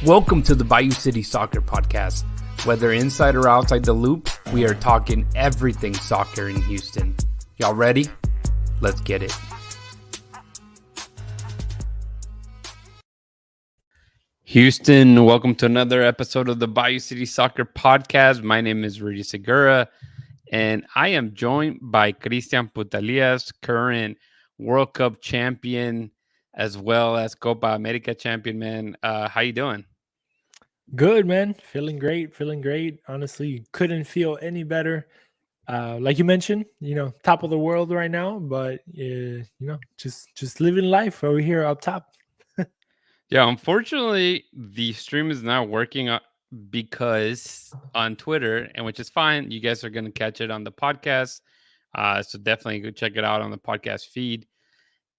Welcome to the Bayou City Soccer Podcast. Whether inside or outside the loop, we are talking everything soccer in Houston. Y'all ready? Let's get it. Houston, welcome to another episode of the Bayou City Soccer Podcast. My name is Rudy Segura, and I am joined by Cristian Putalias, current World Cup champion, as well as Copa America champion, man. How you doing? Good, man. Feeling great. Honestly, couldn't feel any better. Like you mentioned, top of the world right now, but just living life over here up top. Yeah, unfortunately, the stream is not working because on Twitter, and which is fine. You guys are going to catch it on the podcast. So definitely go check it out on the podcast feed.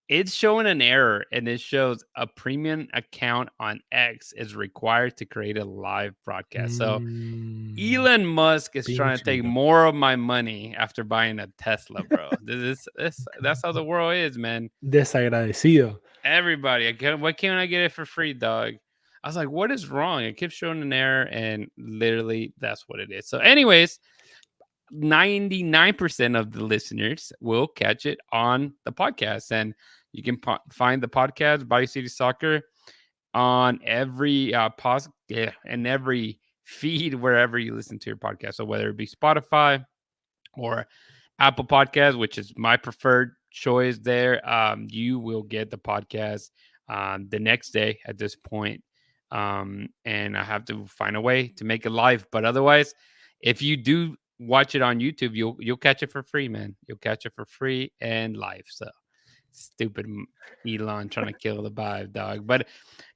It's showing an error, and it shows a premium account on X is required to create a live broadcast. So Elon Musk is trying to take more of my money after buying a Tesla, bro. That's how the world is, man. Desagradecido. Everybody, why can't I get it for free, dog? I was like, what is wrong? It keeps showing an error, and literally that's what it is. So anyways, 99% of the listeners will catch it on the podcast, and you can find the podcast Bayou City Soccer on every and every feed wherever you listen to your podcast. So whether it be Spotify or Apple Podcast, which is my preferred choice there, you will get the podcast the next day at this point. And I have to find a way to make it live. But otherwise, if you do watch it on YouTube, you'll catch it for free, man. You'll catch it for free and live. So stupid Elon trying to kill the vibe, dog. But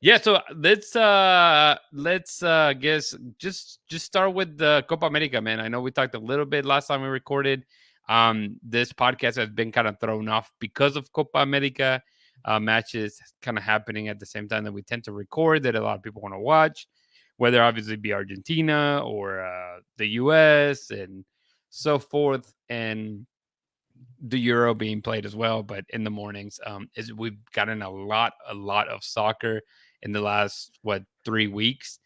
yeah, so let's guess just start with the Copa America, man. I know we talked a little bit last time we recorded. This podcast has been kind of thrown off because of Copa America matches kind of happening at the same time that we tend to record that a lot of people want to watch, whether obviously be Argentina or the US and so forth, and the Euro being played as well. But in the mornings, is we've gotten a lot of soccer in the last 3 weeks,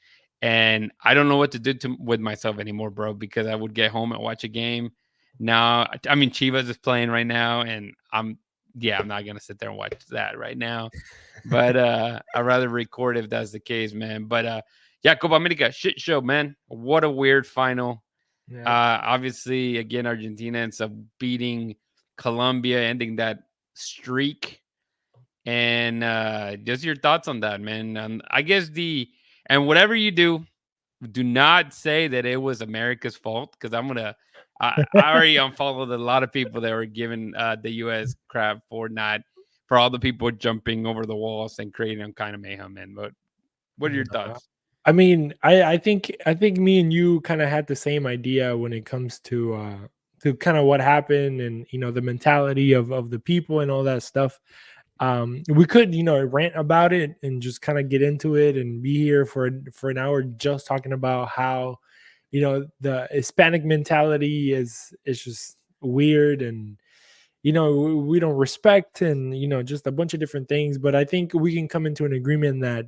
and I don't know what to do with myself anymore, bro, because I would get home and watch a game. Now, I mean, Chivas is playing right now, and I'm not gonna sit there and watch that right now. But I'd rather record if that's the case, man. But yeah, Copa America, shit show, man. What a weird final. Yeah. Obviously, again, Argentina ends up beating Colombia, ending that streak. And just your thoughts on that, man. I guess and whatever you do not say that it was America's fault, because I already unfollowed a lot of people that were giving the U.S. crap for all the people jumping over the walls and creating kind of mayhem, man. But what are your thoughts? I mean, I think me and you kind of had the same idea when it comes to kind of what happened and the mentality of the people and all that stuff. We could rant about it and just kind of get into it and be here for an hour just talking about how the Hispanic mentality is just weird, and we don't respect, and just a bunch of different things. But I think we can come into an agreement that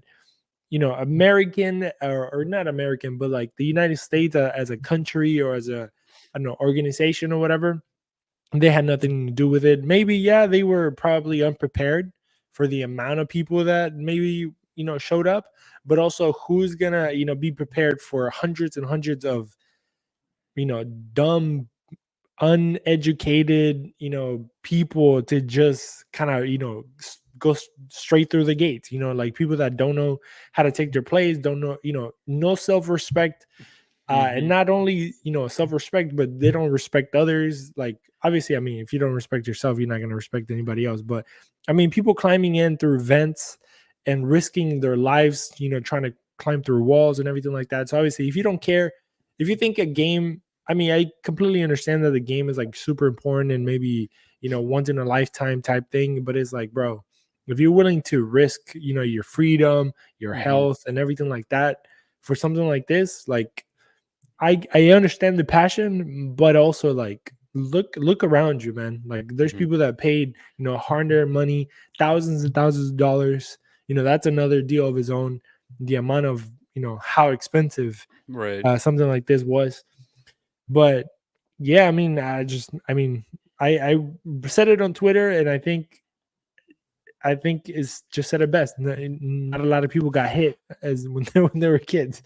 American or not American, but like the United States as a country or as a organization or whatever, they had nothing to do with it. Maybe, yeah, they were probably unprepared for the amount of people that maybe, showed up, but also who's gonna, be prepared for hundreds and hundreds of, dumb, uneducated, people to just kind of, go straight through the gates, like people that don't know how to take their place, don't know, no self-respect. And not only, self-respect, but they don't respect others. Like, obviously, I mean, if you don't respect yourself, you're not going to respect anybody else. But I mean, people climbing in through vents and risking their lives, trying to climb through walls and everything like that. So obviously, if you don't care, if you think a game, I mean, I completely understand that the game is like super important and maybe, once in a lifetime type thing. But it's like, bro, if you're willing to risk, your freedom, your health and everything like that for something like this, like, I understand the passion, but also like look around you, man. Like there's people that paid, hard-earned money, thousands and thousands of dollars. That's another deal of his own. The amount of, how expensive Right. something like this was. But yeah, I mean, I said it on Twitter, and I think it's just said it best. Not a lot of people got hit as when they were kids,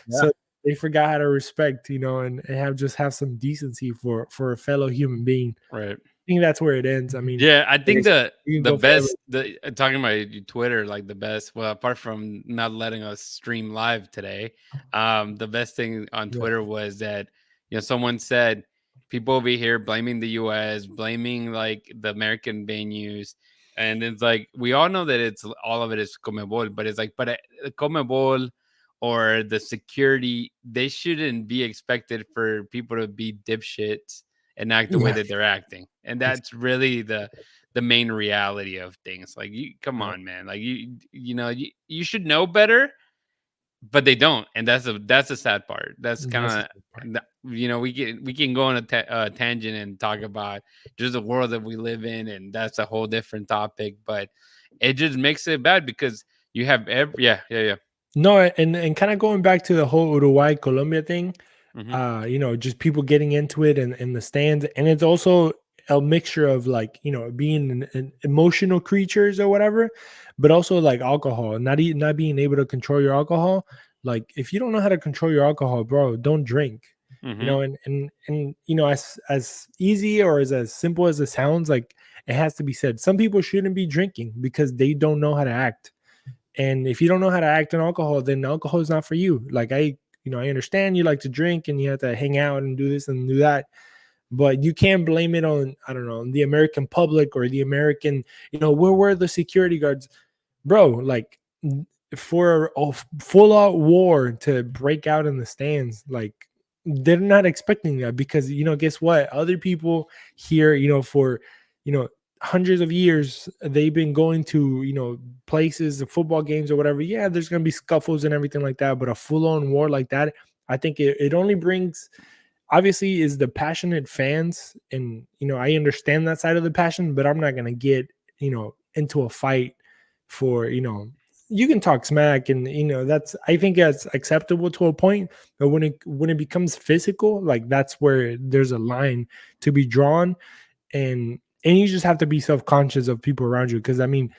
Yeah. so they forgot how to respect, and have some decency for a fellow human being. Right. I think that's where it ends. I mean, Yeah, I like I think said, you can the go forever. best the talking about Twitter, like the best. Well, apart from not letting us stream live today, the best thing on Yeah, Twitter was that someone said people over here blaming the U.S., blaming like the American venues, and it's like we all know that it's all of it is Comebol, but it's like Comebol or the security, they shouldn't be expected for people to be dipshits and act the way yeah, that they're acting. And that's really the main reality of things. Like you come yeah, on, man. Like you should know better, but they don't. And that's the sad part. That's that's the kind sad part. of we can go on a tangent and talk about just the world that we live in, and that's a whole different topic. But it just makes it bad because you have every yeah. No, and kind of going back to the whole Uruguay Colombia thing, Hmm. just people getting into it and in the stands, and it's also a mixture of like being an emotional creatures or whatever, but also like alcohol, not being able to control your alcohol. Like if you don't know how to control your alcohol, bro, don't drink. Hmm. And as easy or as simple as it sounds, like it has to be said. Some people shouldn't be drinking because they don't know how to act, and if you don't know how to act on alcohol, then alcohol is not for you. Like I understand you like to drink and you have to hang out and do this and do that, but you can't blame it on, I don't know, the American public or the American, where were the security guards, bro? Like for a full out war to break out in the stands, like they're not expecting that because guess what? Other people here, for you know hundreds of years, they've been going to places, football games or whatever. Yeah, there's gonna be scuffles and everything like that, but a full on war like that, I think it only brings, obviously, is the passionate fans, and I understand that side of the passion, but I'm not gonna get into a fight for you can talk smack, and that's, I think that's acceptable to a point, but when it becomes physical, like that's where there's a line to be drawn, and you just have to be self-conscious of people around you, because I mean,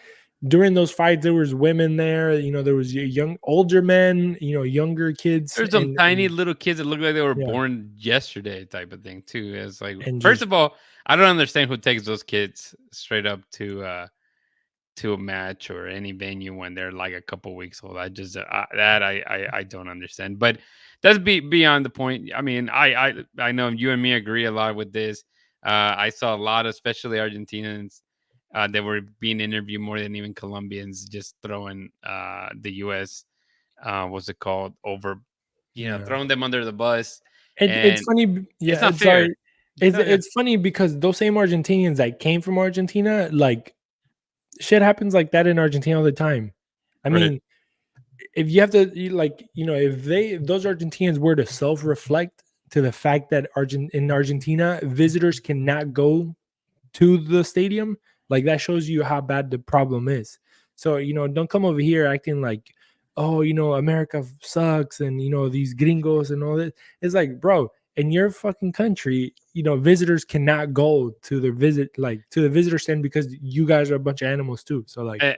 during those fights there was women there, there was young older men, younger kids, There's some tiny and little kids that look like they were yeah, born yesterday type of thing too. It's like, and first just of all, I don't understand who takes those kids straight up to a match or any venue when they're like a couple weeks old. I just that I don't understand. But that's beyond the point. I mean, I know you and me agree a lot with this. I saw a lot, especially Argentinians, that were being interviewed more than even Colombians, just throwing the U.S. What's it called, over, yeah. throwing them under the bus, It's and funny, it's yeah, not it's fair. sorry. It's Yeah, yeah, it's funny because those same Argentinians that came from Argentina, like shit happens like that in Argentina all the time. I right. mean, if you have to if those Argentinians were to self-reflect to the fact that in Argentina visitors cannot go to the stadium, like that shows you how bad the problem is. So, don't come over here acting like, oh, America sucks and these gringos and all that. It's like, bro, in your fucking country, visitors cannot go to the visitor stand because you guys are a bunch of animals too. So like, Eh,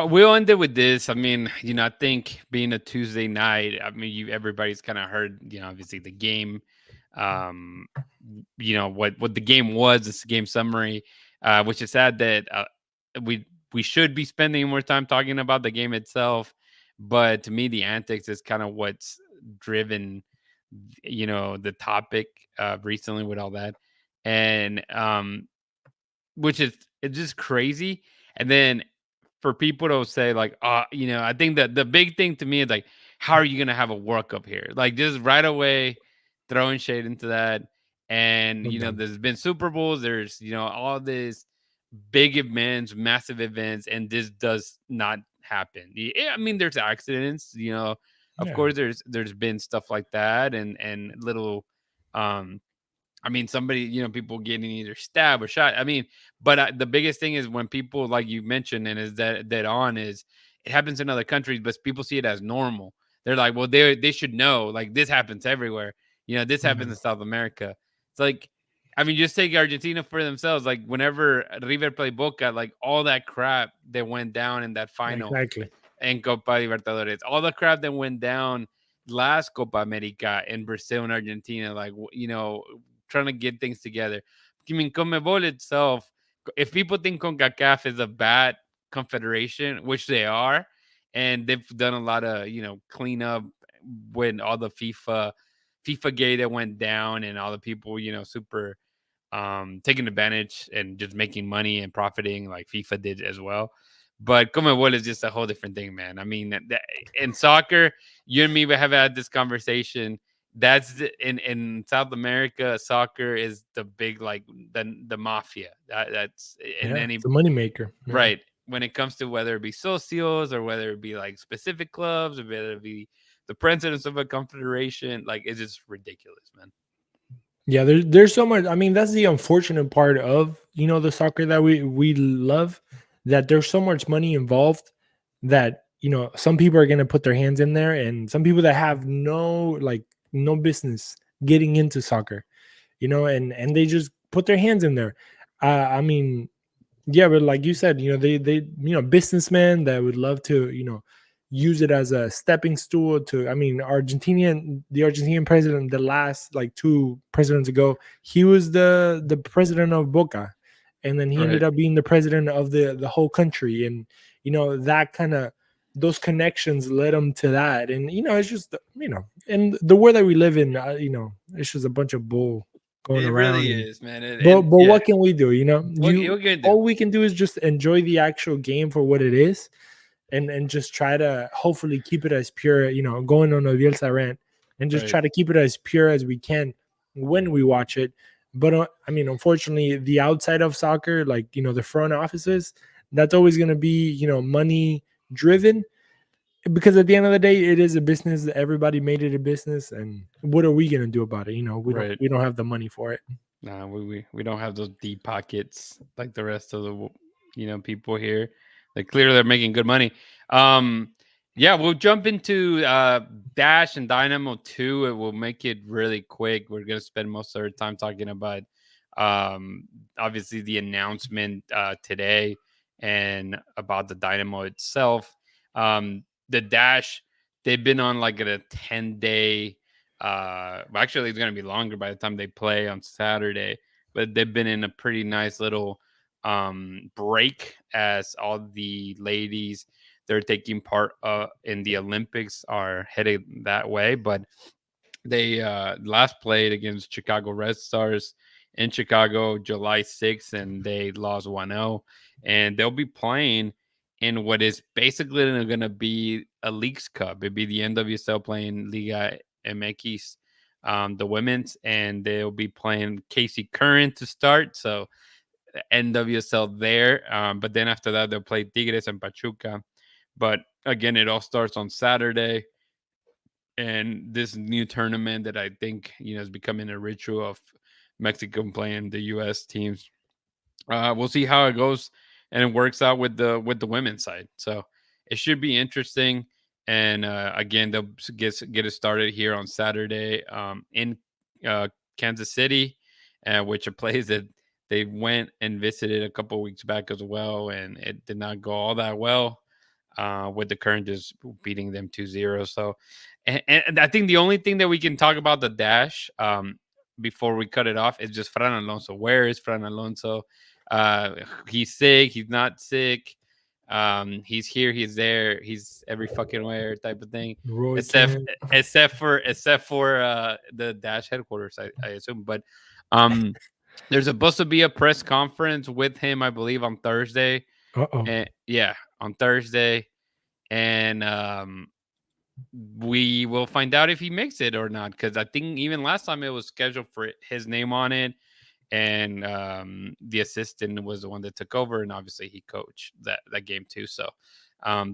we'll end it with this. I mean, I think being a Tuesday night, I mean, everybody's kind of heard, obviously the game, um, what the game was. It's a game summary, which is sad that we should be spending more time talking about the game itself. But to me, the antics is kind of what's driven, the topic recently with all that, and which is, it's just crazy. And then for people to say like, I think that the big thing to me is like, how are you gonna have a World Cup here? Like just right away throwing shade into that. And I'm done. there's been Super Bowls, there's all these big events, massive events, and this does not happen. Yeah, I mean, there's accidents, of Yeah. course there's been stuff like that, and little um I mean, somebody, people getting either stabbed or shot. I mean, but the biggest thing is when people, like you mentioned, and is that on is, it happens in other countries, but people see it as normal. they're like, well, they should know, like, this happens everywhere. This happens in Mhm. South America. It's like, I mean, just take Argentina for themselves. Like, whenever River played Boca, like, all that crap that went down in that final Exactly. in Copa Libertadores, all the crap that went down last Copa America in Brazil and Argentina, like, trying to get things together. I mean, CONMEBOL itself, if people think CONCACAF is a bad confederation, which they are, and they've done a lot of, cleanup when all the FIFA gate that went down and all the people, super taking advantage and just making money and profiting like FIFA did as well. But Comebol is just a whole different thing, man. I mean, in soccer, you and me have had this conversation. In South America, soccer is the big, like, the mafia. That's in Yeah, any it's a moneymaker. Yeah. right when it comes to whether it be socios or whether it be like specific clubs or whether it be the presidents of a confederation. Like, it's just ridiculous, man. Yeah, there's so much. I mean, that's the unfortunate part of the soccer that we love, that there's so much money involved that some people are gonna put their hands in there, and some people that have no business getting into soccer, and they just put their hands in there. I mean, yeah, but like you said, they businessmen that would love to use it as a stepping stool to. I mean, the Argentinian president, the last like two presidents ago, he was the president of Boca, and then he ended Right. up being the president of the whole country, and that kind of those connections led him to that. And it's just in the world that we live in, it's just a bunch of bull going It around. really And is, man. but Yeah, what can we do? what can you do? All we can do is just enjoy the actual game for what it is, and just try to hopefully keep it as pure. Going on a Bielsa rant, and just Right. try to keep it as pure as we can when we watch it. But I mean, unfortunately, the outside of soccer, like the front offices, that's always going to be money driven, because at the end of the day, it is a business. Everybody made it a business, and what are we going to do about it? Right. We don't have the money for it. Nah, we don't have those deep pockets like the rest of the people here. Like, clearly they're making good money. Um, yeah, we'll jump into Dash and Dynamo 2. It will make it really quick. We're gonna spend most of our time talking about um obviously the announcement today and about the Dynamo itself. The Dash, they've been on like a 10-day, actually it's going to be longer by the time they play on Saturday, but they've been in a pretty nice little break, as all the ladies they're taking part in the Olympics are headed that way. But they last played against Chicago Red Stars in Chicago July 6th, and they lost 1-0. And they'll be playing in what is basically going to be a Leagues Cup. It'd be the NWSL playing Liga MX, the women's, and they'll be playing Casey Current to start. So NWSL there. But then after that, they'll play Tigres and Pachuca. But again, it all starts on Saturday, and this new tournament that I think is becoming a ritual of Mexico playing the U.S. teams. We'll see how it goes, and it works out with the women's side. So it should be interesting. And again, they'll get it started here on Saturday in uh, Kansas City, which a place that they went and visited a couple weeks back as well, and it did not go all that well, with the current just beating them 2-0. So, and I think the only thing that we can talk about the Dash, before we cut it off, is just Fran Alonso. Where is Fran Alonso? Uh, he's sick. He's not sick. He's here. He's there. He's every fucking where type of thing. Roy Except Kent. except for the Dash headquarters, I assume. But um, there's supposed to be a press conference with him, I believe, on Thursday. Uh-oh. And yeah, on Thursday, and we will find out if he makes it or not. Because I think even last time it was scheduled for his name on it, and the assistant was the one that took over, and obviously he coached that game too. So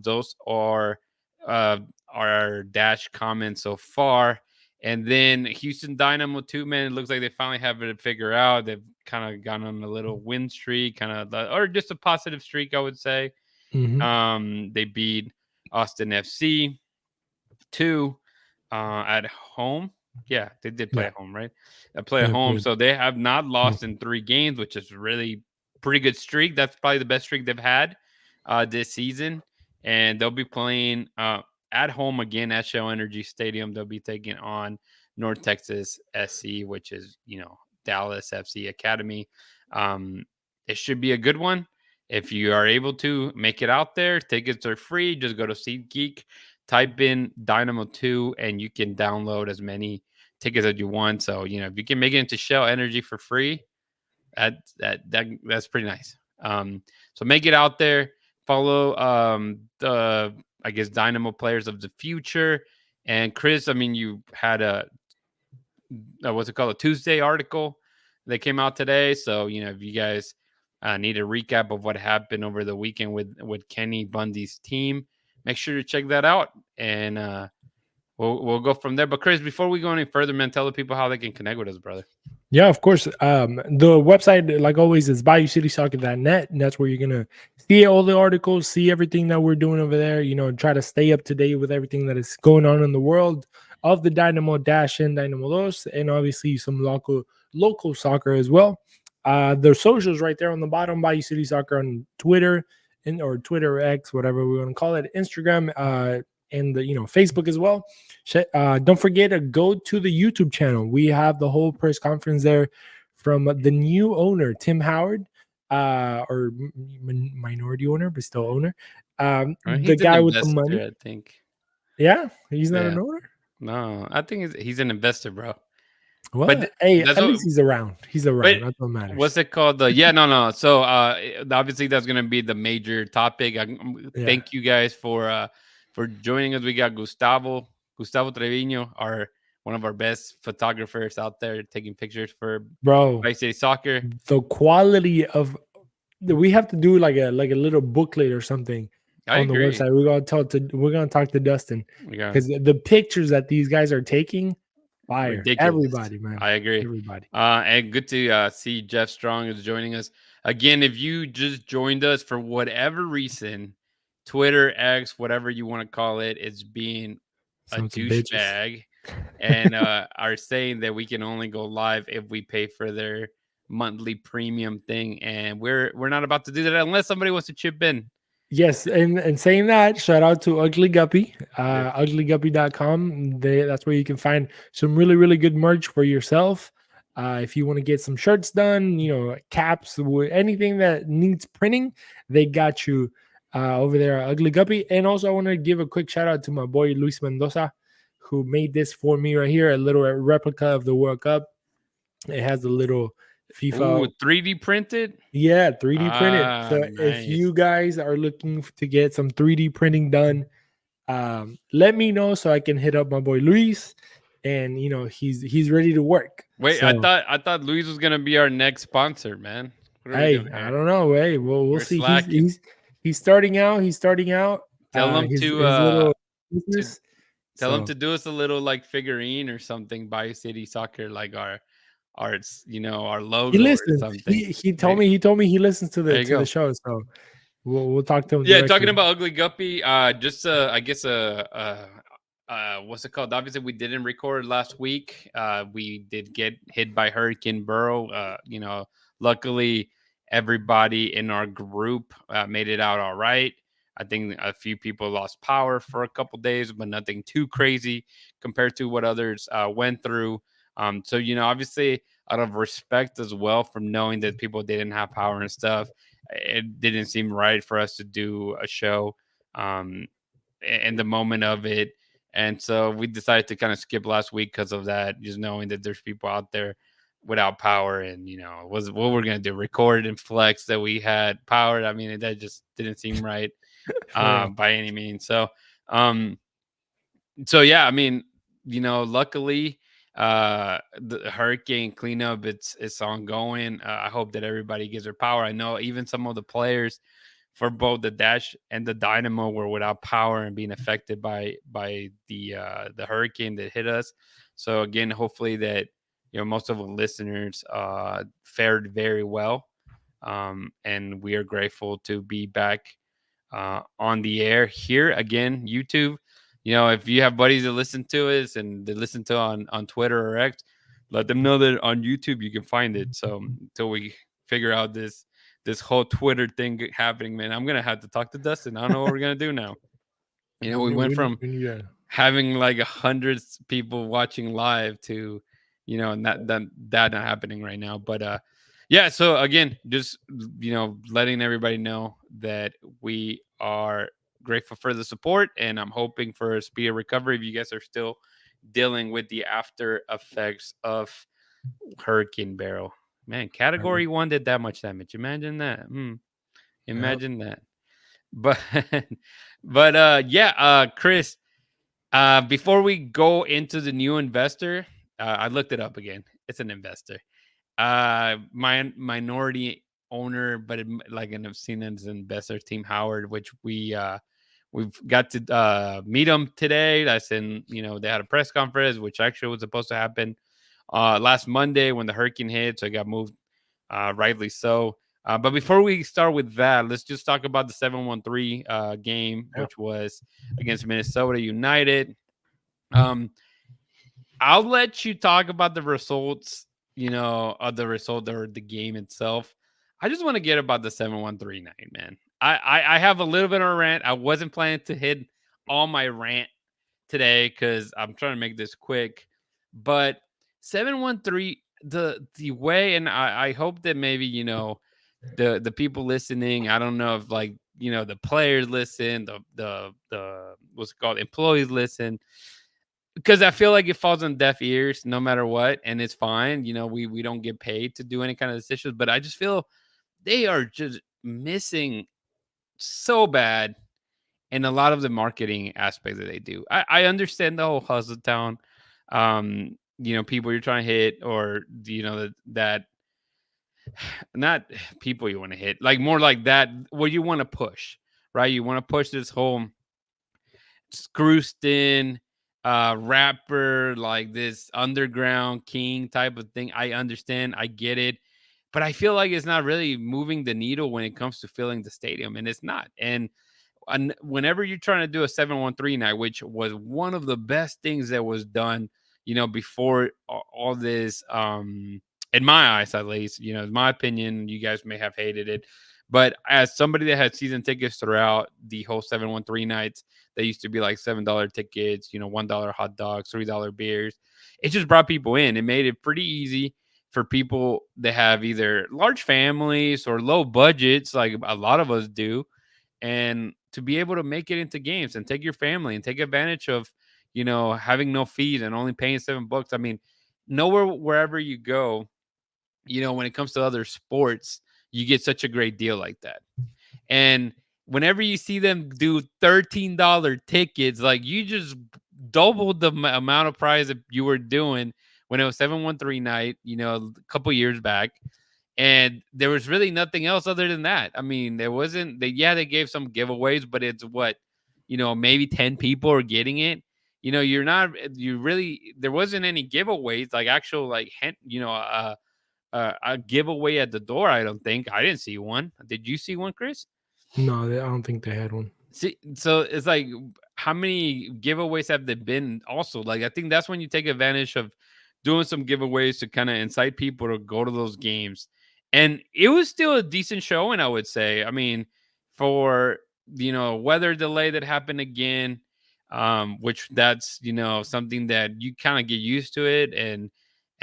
those are our Dash comments so far. And then Houston Dynamo 2, man, it looks like they finally have it figured out. They've kind of gone on a little win streak, or just a positive streak, I would say. Hmm. They beat Austin FC 2 at home. Yeah, they did play Yeah, at home, right? They play at they home, played. so they have not Oh, lost in 3 games, which is really pretty good streak. That's probably the best streak they've had this season, and they'll be playing at home again at Shell Energy Stadium. They'll be taking on North Texas SC, which is Dallas FC Academy. Um, it should be a good one. If you are able to make it out there, tickets are free. Just go to SeatGeek, type in Dynamo 2, and you can download as many tickets as you want. So, if you can make it into Shell Energy for free, that's pretty nice. So make it out there. Follow the I guess Dynamo players of the future. And Chris, I mean, you had what's it called, a Tuesday article that came out today. So if you guys need a recap of what happened over the weekend with Kenny Bundy's team, make sure to check that out, and we'll go from there. But Chris, before we go any further, man, tell the people how they can connect with us, brother. yeah, of course. The website, like always, is BayouCitySoccer.net, and that's where you're gonna see all the articles, see everything that we're doing over there. Try to stay up to date with everything that is going on in the world of the Dynamo Dash and Dynamo Dos, and obviously some local soccer as well. The socials right there on the bottom, Bayou City Soccer on Twitter or Twitter X, whatever we want to call it, Instagram, and the Facebook as well. Don't forget to go to the YouTube channel. We have the whole press conference there from the new owner, Tim Howard, or minority owner, but still owner. The He's an guy with the investor, money. I think. Yeah, he's not Yeah. an owner. No, I think he's an investor, bro. But Well, hey, that's at what. least he's around. He's But around. That's what what's matters. it called? Yeah, no. So obviously that's gonna be the major topic. Yeah, Thank you guys for joining us. We got Gustavo Trevino, our one of our best photographers out there taking pictures for bro. Vice City Soccer. The quality of we have to do like a little booklet or something I on the agree. website. We're gonna talk to Dustin We got because the pictures that these guys are taking, fire. ridiculous. Everybody, man. I agree. Everybody. And good to see Jeff Strong is joining us again. If you just joined us for whatever reason, Twitter, X, whatever you want to call it, is being a Sons of bitches. douchebag and are saying that we can only go live if we pay for their monthly premium thing, and we're not about to do that unless somebody wants to chip in. Yes, and saying that, shout out to Ugly Guppy, Yep. uglyguppy.com. That's where you can find some really, really good merch for yourself. If you want to get some shirts done, caps, anything that needs printing, they got you over there at Ugly Guppy. And also, I want to give a quick shout out to my boy Luis Mendoza, who made this for me right here, a little replica of the World Cup. It has a little Ooh, FIFA. 3D printed. Yeah, 3D printed. Ah, So if nice. you guys are looking to get some 3D printing done, let me know so I can hit up my boy Luis, and he's ready to work. Wait, So I thought Luis was gonna be our next sponsor, man. What are we hey, doing I here? don't know. Hey, we'll We're see. slacking. He's starting out. He's starting out. Tell him His little to business. tell him So to do us a little like figurine or something by City Soccer, like our our he logo or listens. something. He There, told me he listens to there the you go. show. So we'll talk to him Yeah, talking directly. about Ugly Guppy, just I guess what's it called? Obviously, we didn't record last week. We did get hit by Hurricane Burrow. Luckily, everybody in our group made it out all right. I think a few people lost power for a couple days, but nothing too crazy compared to what others went through. So obviously, out of respect as well, from knowing that people didn't have power and stuff, it didn't seem right for us to do a show um, in the moment of it. And so we decided to kind of skip last week because of that, just knowing that there's people out there without power. And, was what we're going to do, record and flex that we had power. I mean, that just didn't seem right For real. by any means. Um, so yeah, I mean, luckily the hurricane cleanup it's ongoing. I hope that everybody gets their power. I know even some of the players for both the Dash and the Dynamo were without power and being affected by the hurricane that hit us. So again, hopefully that most of the listeners fared very well, and we are grateful to be back on the air here again. YouTube, if you have buddies that listen to us and they listen to on Twitter or X, let them know that on YouTube you can find it. So until we figure out this whole Twitter thing happening, man, I'm gonna have to talk to Dustin. I don't know what we're gonna do now. We went from We need to. having like 100 people watching live to and that not happening right now. But yeah, so again, just letting everybody know that we are grateful for the support, and I'm hoping for a speedy recovery if you guys are still dealing with the after effects of Hurricane Barrel. Man, category 1 did that much damage. Imagine that. Yep. Imagine that. But yeah, Chris, before we go into the new investor, I looked it up again. It's an investor. My minority owner, but like and I've seen it as an investor, Team Howard, which we've got to meet them today. That's in they had a press conference, which actually was supposed to happen last Monday when the hurricane hit, so it got moved, rightly so. But before we start with that, let's just talk about the 7-1-3 game, Yeah. which was against Minnesota United. I'll let you talk about the results, of the result or the game itself. I just want to get about the 7-1-3 night, man. I have a little bit of a rant. I wasn't planning to hit all my rant today because I'm trying to make this quick. But 7-1-3, the way, and I hope that maybe, the people listening, I don't know if like, the players listen, the what's it called, employees listen, because I feel like it falls on deaf ears no matter what, and it's fine. We don't get paid to do any kind of decisions, but I just feel they are just missing so bad in a lot of the marketing aspects that they do. I understand the whole hustle town, people you're trying to hit, or that not people you want to hit, like more like that what you want to push, right? You want to push this whole Scrooston rapper, like this underground king type of thing. I understand, I get it, but I feel like it's not really moving the needle when it comes to filling the stadium, and it's not. And whenever you're trying to do a 7-1-3 night, which was one of the best things that was done, before all this, in my eyes at least, in my opinion, you guys may have hated it, but as somebody that had season tickets throughout the whole 7-1-3 nights, they used to be like $7 tickets, $1 hot dogs, $3 beers. It just brought people in. It made it pretty easy for people that have either large families or low budgets, like a lot of us do, and to be able to make it into games and take your family and take advantage of having no fees and only paying $7. I mean, nowhere, wherever you go, when it comes to other sports, you get such a great deal like that. And whenever you see them do $13 tickets, like you just doubled the amount of prize that you were doing when it was 7-1-3 night, a couple years back. And there was really nothing else other than that. I mean, there wasn't they gave some giveaways, but it's what, maybe 10 people are getting it. You're not you really there wasn't any giveaways, like actual like a giveaway at the door. I don't think I didn't see one. Did you see one, Chris? No, I don't think they had one. See, so it's like, how many giveaways have there been? Also, like I think that's when you take advantage of doing some giveaways to kind of incite people to go to those games. And it was still a decent showing, I would say. I mean, for weather delay that happened again, which that's something that you kind of get used to it, and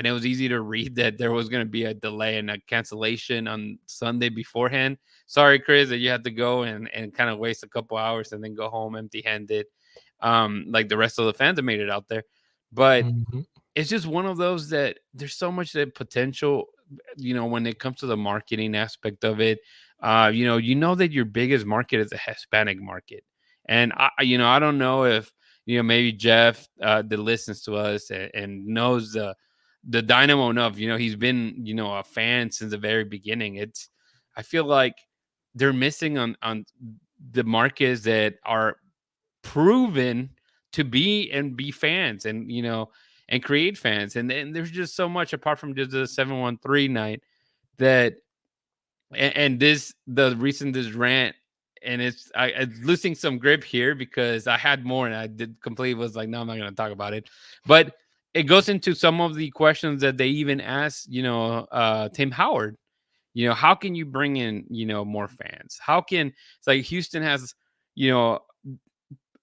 it was easy to read that there was going to be a delay and a cancellation on Sunday beforehand. Sorry, Chris, that you had to go and kind of waste a couple hours and then go home empty handed, like the rest of the fans that made it out there. But Mhm. it's just one of those that there's so much that potential, when it comes to the marketing aspect of it. That your biggest market is a Hispanic market. And I don't know if, maybe Jeff, that listens to us and knows the Dynamo enough. He's been, a fan since the very beginning. I feel like they're missing on the markets that are proven to be fans, and and create fans. And then there's just so much apart from just the 7-1-3 night that, and this the reason this rant and it's losing some grip here because I had more and I did completely was like, no, I'm not going to talk about it. But it goes into some of the questions that they even asked, Tim Howard. How can you bring in, more fans? How can it's like Houston has, you know,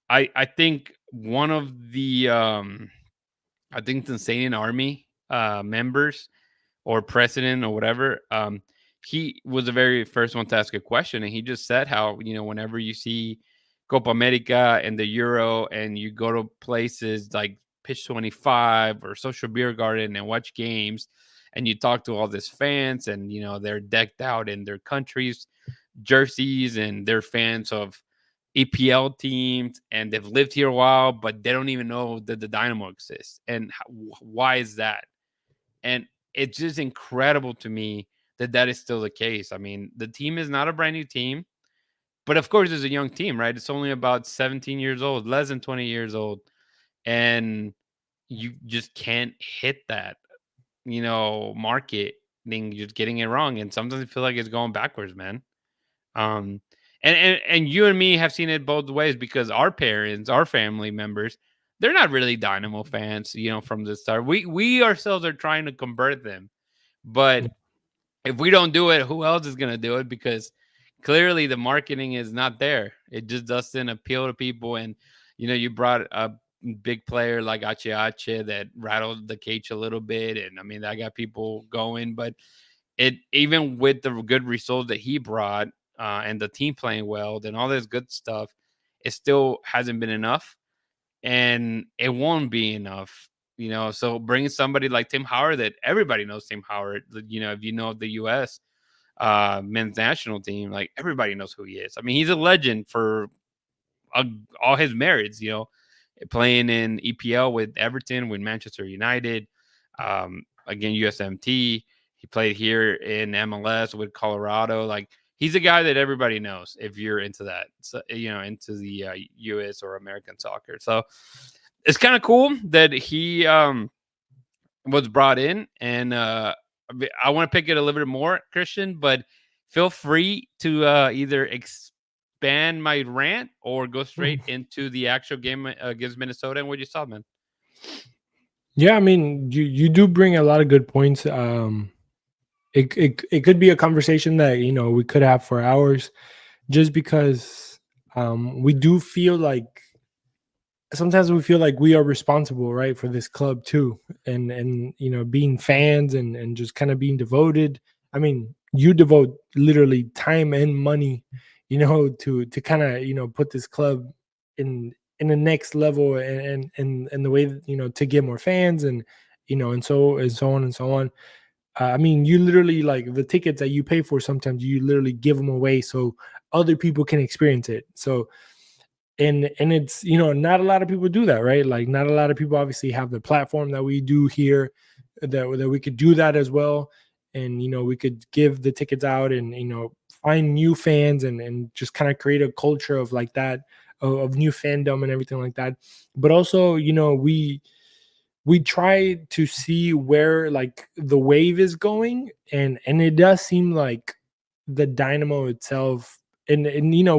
I think one of the I think the Insane Army members or president or whatever, he was the very first one to ask a question, and he just said how whenever you see Copa America and the Euro, and you go to places like Pitch 25 or Social Beer Garden and watch games, and you talk to all these fans, and they're decked out in their countries jerseys, and they're fans of EPL teams, and they've lived here a while, but they don't even know that the Dynamo exists. And why is that? And it's just incredible to me that that is still the case. I mean, the team is not a brand new team, but of course, it's a young team, right? It's only about 17 years old, less than 20 years old. And you just can't hit that, market thing, just getting it wrong. And sometimes I feel like it's going backwards, man. Um, and you and me have seen it both ways because our parents, our family members, they're not really Dynamo fans, from the start. We ourselves are trying to convert them, but if we don't do it, who else is gonna do it? Because clearly the marketing is not there. It just doesn't appeal to people. And you brought a big player like Ache that rattled the cage a little bit, and I mean that got people going. But it even with the good results that he brought, and the team playing well, then all this good stuff, it still hasn't been enough, and it won't be enough. So bringing somebody like Tim Howard, that everybody knows Tim Howard, if you know the U.S. Men's national team, like everybody knows who he is. I mean, he's a legend for all his merits. Playing in EPL with Everton, with Manchester United, again USMT. He played here in MLS with Colorado. Like he's a guy that everybody knows if you're into that, so, into the U.S. or American soccer. So it's kind of cool that he was brought in, and I want to pick it a little bit more, Christian, but feel free to either expand my rant or go straight into the actual game against Minnesota and what you saw, man. Yeah, I mean, you do bring a lot of good points. It could be a conversation that we could have for hours, just because we do feel like sometimes we feel like we are responsible, right, for this club too, and being fans and just kind of being devoted. I mean, you devote literally time and money, to kind of put this club in the next level, and the way that, to get more fans, and so on and so on. I mean, you literally, like, the tickets that you pay for, sometimes you literally give them away so other people can experience it. So and it's not a lot of people do that, right? Like, not a lot of people obviously have the platform that we do here, that we could do that as well. And we could give the tickets out, and find new fans, and just kind of create a culture of like that, of new fandom and everything like that. But also, we try to see where, like, the wave is going, and it does seem like the Dynamo itself, and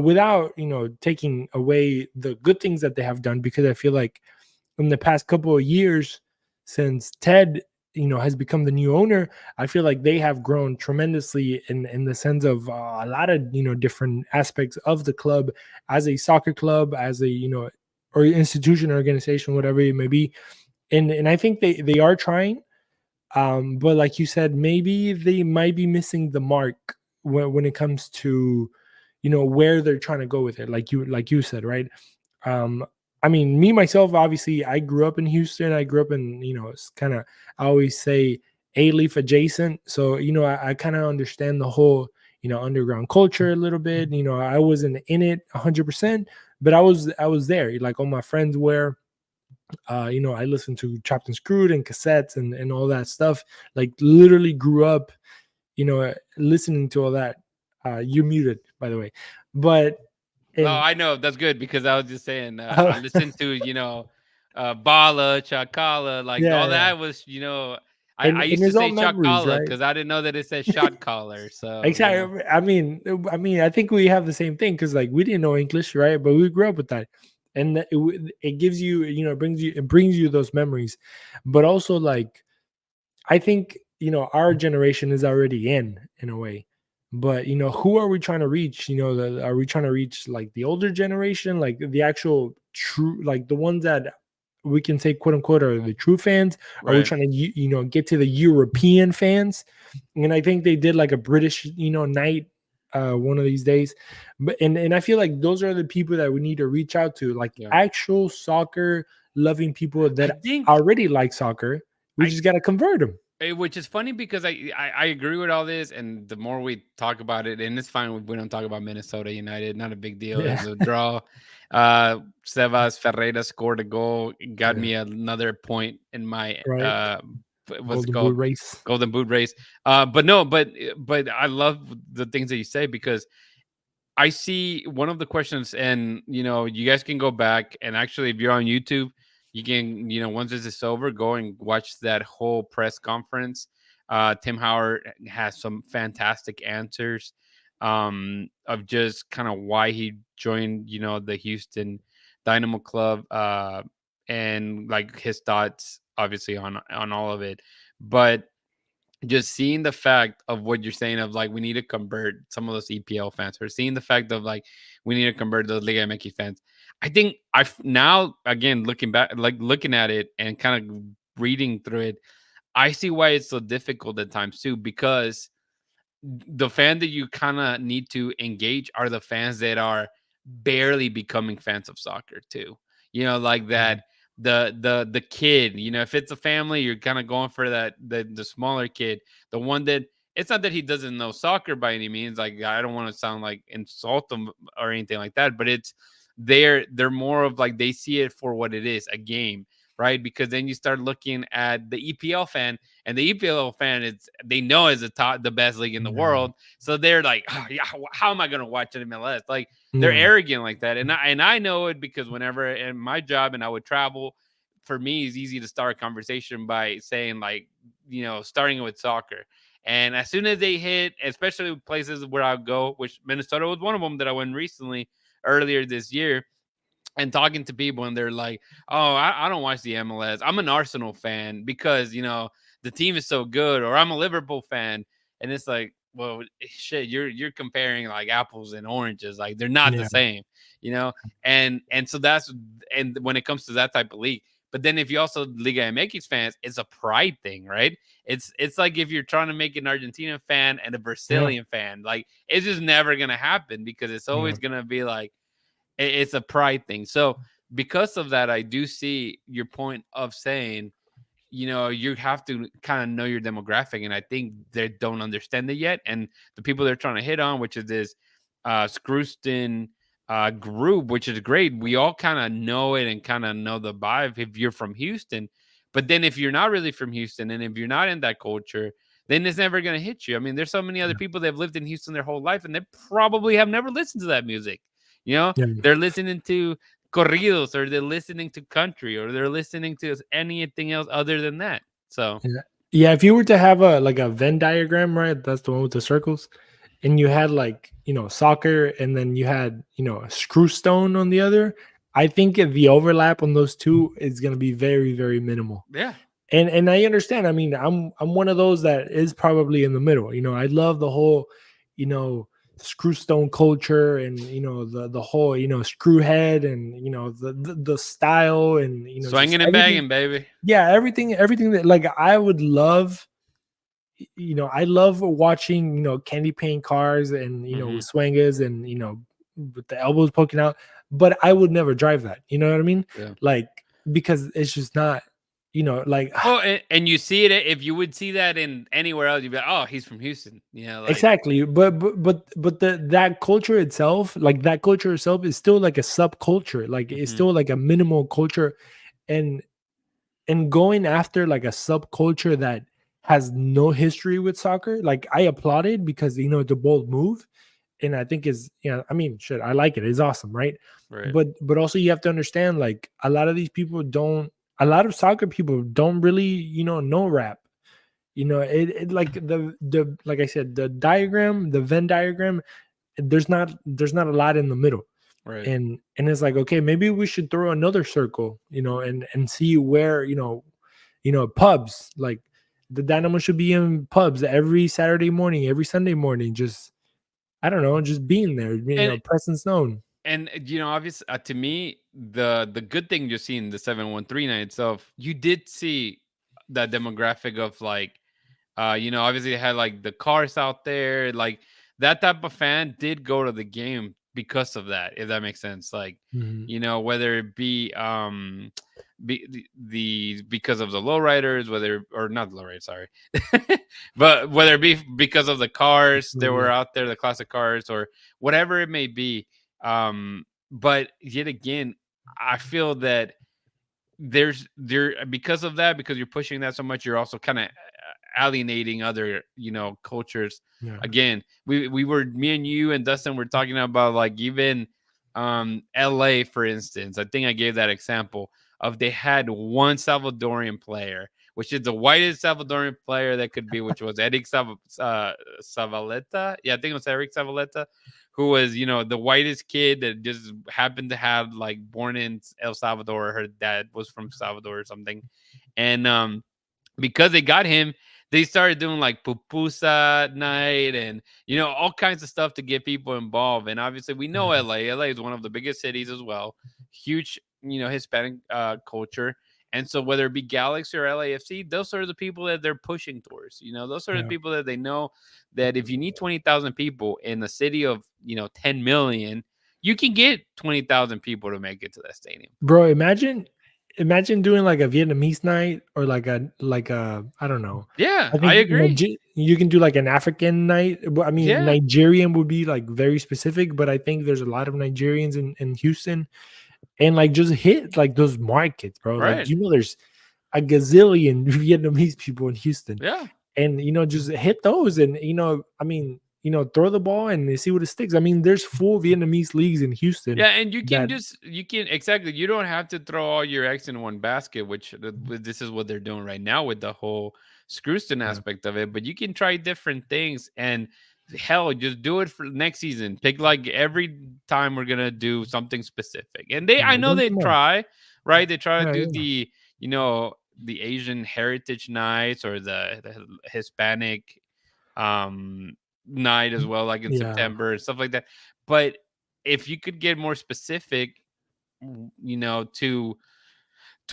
without taking away the good things that they have done, because I feel like in the past couple of years, since Ted has become the new owner, I feel like they have grown tremendously in the sense of a lot of different aspects of the club, as a soccer club, as a or institution, organization, whatever it may be. And I think they are trying, but like you said, maybe they might be missing the mark when it comes to where they're trying to go with it, like you said, right? um I mean, me myself, obviously I grew up in Houston. I grew up in, it's kind of, I always say, A-Leaf adjacent. So I kind of understand the whole underground culture a little bit. I wasn't in it 100%, but I was there, like all my friends were. I listened to Chopped and Screwed and cassettes, and all that stuff. Like, literally grew up, listening to all that. You're muted, by the way. But Oh, and I know that's good because I was just saying I listened to Bala, Chakala, like yeah, all yeah, that was I used and to it's all say shot memories, caller right? because I didn't know that it said shot caller. So Exactly. I think we have the same thing because like we didn't know English, right? But we grew up with that, and it gives you, it brings you those memories, but also like I think our generation is already in a way, but who are we trying to reach? Are we trying to reach like the older generation, like the actual true, like the ones that we can say quote unquote are the true fans? Are we right, trying to get to the European fans? And I think they did like a British night one of these days, but and I feel like those are the people that we need to reach out to, like yeah. actual soccer loving people I that think already like soccer. We I just got to convert them. which is funny because I agree with all this, and the more we talk about it, and it's fine if we don't talk about Minnesota United, not a big deal. It Yeah, was a draw. Sebas Ferreira scored a goal, got yeah, me another point in my right. what's it Golden Boot called, race. Golden Boot race. But no, but I love the things that you say because I see one of the questions, and you guys can go back and actually, if you're on YouTube, you can, once this is over, go and watch that whole press conference. Tim Howard has some fantastic answers of just kind of why he joined, the Houston Dynamo Club, and like his thoughts, obviously on all of it, but just seeing the fact of what you're saying of like we need to convert some of those EPL fans, or seeing the fact of like we need to convert those Liga MX fans. I think I've now again looking back, like looking at it and kind of reading through it, I see why it's so difficult at times too, because the fan that you kind of need to engage are the fans that are barely becoming fans of soccer too. Like Mhm. that the kid, if it's a family, you're kind of going for that the smaller kid, the one that it's not that he doesn't know soccer by any means. Like I don't want to sound like insult them or anything like that, but it's they're more of like they see it for what it is, a game, right? Because then you start looking at the EPL fan, and the EPL fan is they know is the best league in the Yeah, world. So they're like, oh, yeah, how am I going to watch it in MLS? Like they're yeah, arrogant like that, and I know it because whenever in my job and I would travel, for me it's easy to start a conversation by saying like starting with soccer. And as soon as they hit, especially places where I go, which Minnesota was one of them that I went recently earlier this year, and talking to people and they're like, "Oh, I don't watch the MLS. I'm an Arsenal fan because the team is so good," or "I'm a Liverpool fan," and it's like, well, shit, you're comparing like apples and oranges. Like they're not the yeah, same, you know. And so that's and when it comes to that type of league. But then if you also Liga MX fans, it's a pride thing, right? It's like if you're trying to make an Argentina fan and a yeah, Brazilian fan, like it's just never gonna happen because it's yeah, always gonna be like it's a pride thing. So because of that, I do see your point of saying, you have to kind of know your demographic, and I think they don't understand it yet. And the people they're trying to hit on, which is this Scrooston group, which is great. We all kind of know it and kind of know the vibe if you're from Houston. But then if you're not really from Houston and if you're not in that culture, then it's never going to hit you. I mean, there's so many other people that have lived in Houston their whole life and they probably have never listened to that music. You know, yeah, they're listening to corridos, or they're listening to country, or they're listening to anything else other than that. So yeah. Yeah, if you were to have a like a Venn diagram, right? That's the one with the circles, and you had like soccer, and then you had a screw stone on the other. I think the overlap on those two is going to be very, very minimal. yeah, And I understand. I mean, I'm one of those that is probably in the middle. I love the whole, you know, screw stone culture, and the whole screw head, and the style, and just swinging and everything. banging, baby. Yeah, everything that like I would love. I love watching candy paint cars, and Hmm. swangers, and with the elbows poking out. But I would never drive that. You know what I mean? Yeah. Like, because it's just not. Like Oh, and you see it if you would see that in anywhere else, you'd be like, oh, he's from Houston. Like, exactly, but that culture itself, like that culture itself, is still like a subculture. Like it's mhm, still like a minimal culture, and going after like a subculture that has no history with soccer, like I applaud it because it's a bold move, and I think is I mean, shit, I like it. It's awesome, right? right, But also you have to understand, like a lot of these people don't. A lot of soccer people don't really know rap. it like the like I said, the diagram, the Venn diagram, there's not a lot in the middle. Right. And it's like, okay, maybe we should throw another circle, and see where, pubs, like the Dynamo should be in pubs every Saturday morning, every Sunday morning, just, I don't know, just being there, And presence known. obviously, to me, the good thing you're seeing the 713 itself, you did see that demographic of like, obviously they had like the cars out there, like that type of fan did go to the game because of that, if that makes sense. Like, Mhm. whether it be because of the lowriders, whether or not lowriders, sorry, but whether it be because of the cars that were Yeah. out there, the classic cars, or whatever it may be. But yet again, I feel that because of that, because you're pushing that so much, you're also kind of alienating other cultures. Yeah. Again, we were, me and you and Dustin were talking about, like, even LA, for instance. I think I gave that example of, they had one Salvadorian player, which is the whitest Salvadorian player that could be, which was Eric Savaleta. Yeah, I think it was Eric Savaleta, who was, the whitest kid that just happened to have, like, born in El Salvador. Her dad was from Salvador or something. And because they got him, they started doing like pupusa night and all kinds of stuff to get people involved. And obviously, we know Yeah. LA is one of the biggest cities as well, huge Hispanic culture. And so whether it be Galaxy or LAFC, those are the people that they're pushing towards. Those are the Yeah. people that they know that if you need 20,000 people in a city of 10 million, you can get 20,000 people to make it to that stadium. Bro, imagine doing like a Vietnamese night, or like a I don't know. Yeah, I I think agree. You can do like an African night. But I mean, Yeah, Nigerian would be like very specific, but I think there's a lot of Nigerians in Houston, and like just hit like those markets, bro. Like, right. there's a gazillion Vietnamese people in Houston, Yeah. and just hit those, and I mean, throw the ball and see what it sticks. I mean, there's full Vietnamese leagues in Houston Yeah, and that. you can, exactly. You don't have to throw all your eggs in one basket, which this is what they're doing right now with the whole Screwston Yeah, aspect of it. But you can try different things, and hell, just do it for next season. Pick, like, every time we're gonna do something specific, and yeah, I know once they a month. try, right? They try to Yeah, do yeah, you know the Asian Heritage Nights, or the Hispanic um night as well, like in yeah, September and stuff like that. But if you could get more specific, to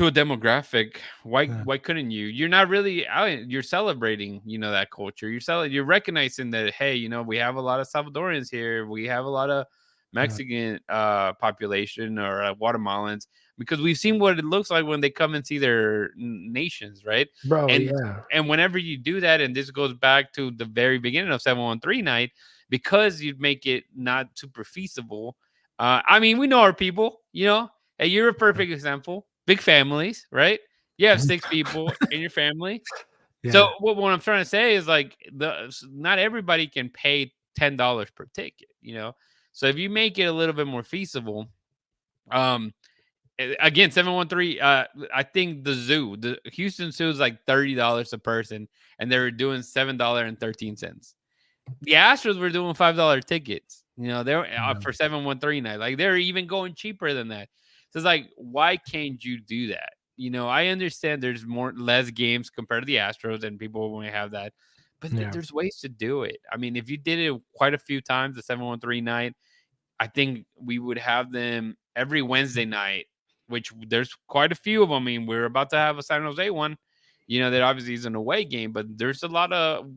a demographic, yeah, why couldn't you? You're not really out, you're celebrating, that culture. You're recognizing that, hey, we have a lot of Salvadorians here. We have a lot of yeah. Mexican population, or Guatemalans, because we've seen what it looks like when they come and see their nations, right? Bro, And yeah. whenever you do that, and this goes back to the very beginning of 713 night, because you'd make it not super feasible. I mean, we know our people, Hey, you're a perfect example. Big families, right? You have 6 people in your family. So Yeah, what I'm trying to say is, like, not everybody can pay $10 per ticket, So if you make it a little bit more feasible, um, again, 713. I think the Houston Zoo is like $30 a person, and they were doing $7.13. The Astros were doing $5 tickets. They were yeah, for 713 night. Like, they're even going cheaper than that. So it's like, why can't you do that? I understand there's less games compared to the Astros, and people only have that, but yeah, there's ways to do it. I mean, if you did it quite a few times, the 713 night, I think we would have them every Wednesday night, which there's quite a few of them. I mean, we're about to have a San Jose one, that obviously is an away game, but there's a lot of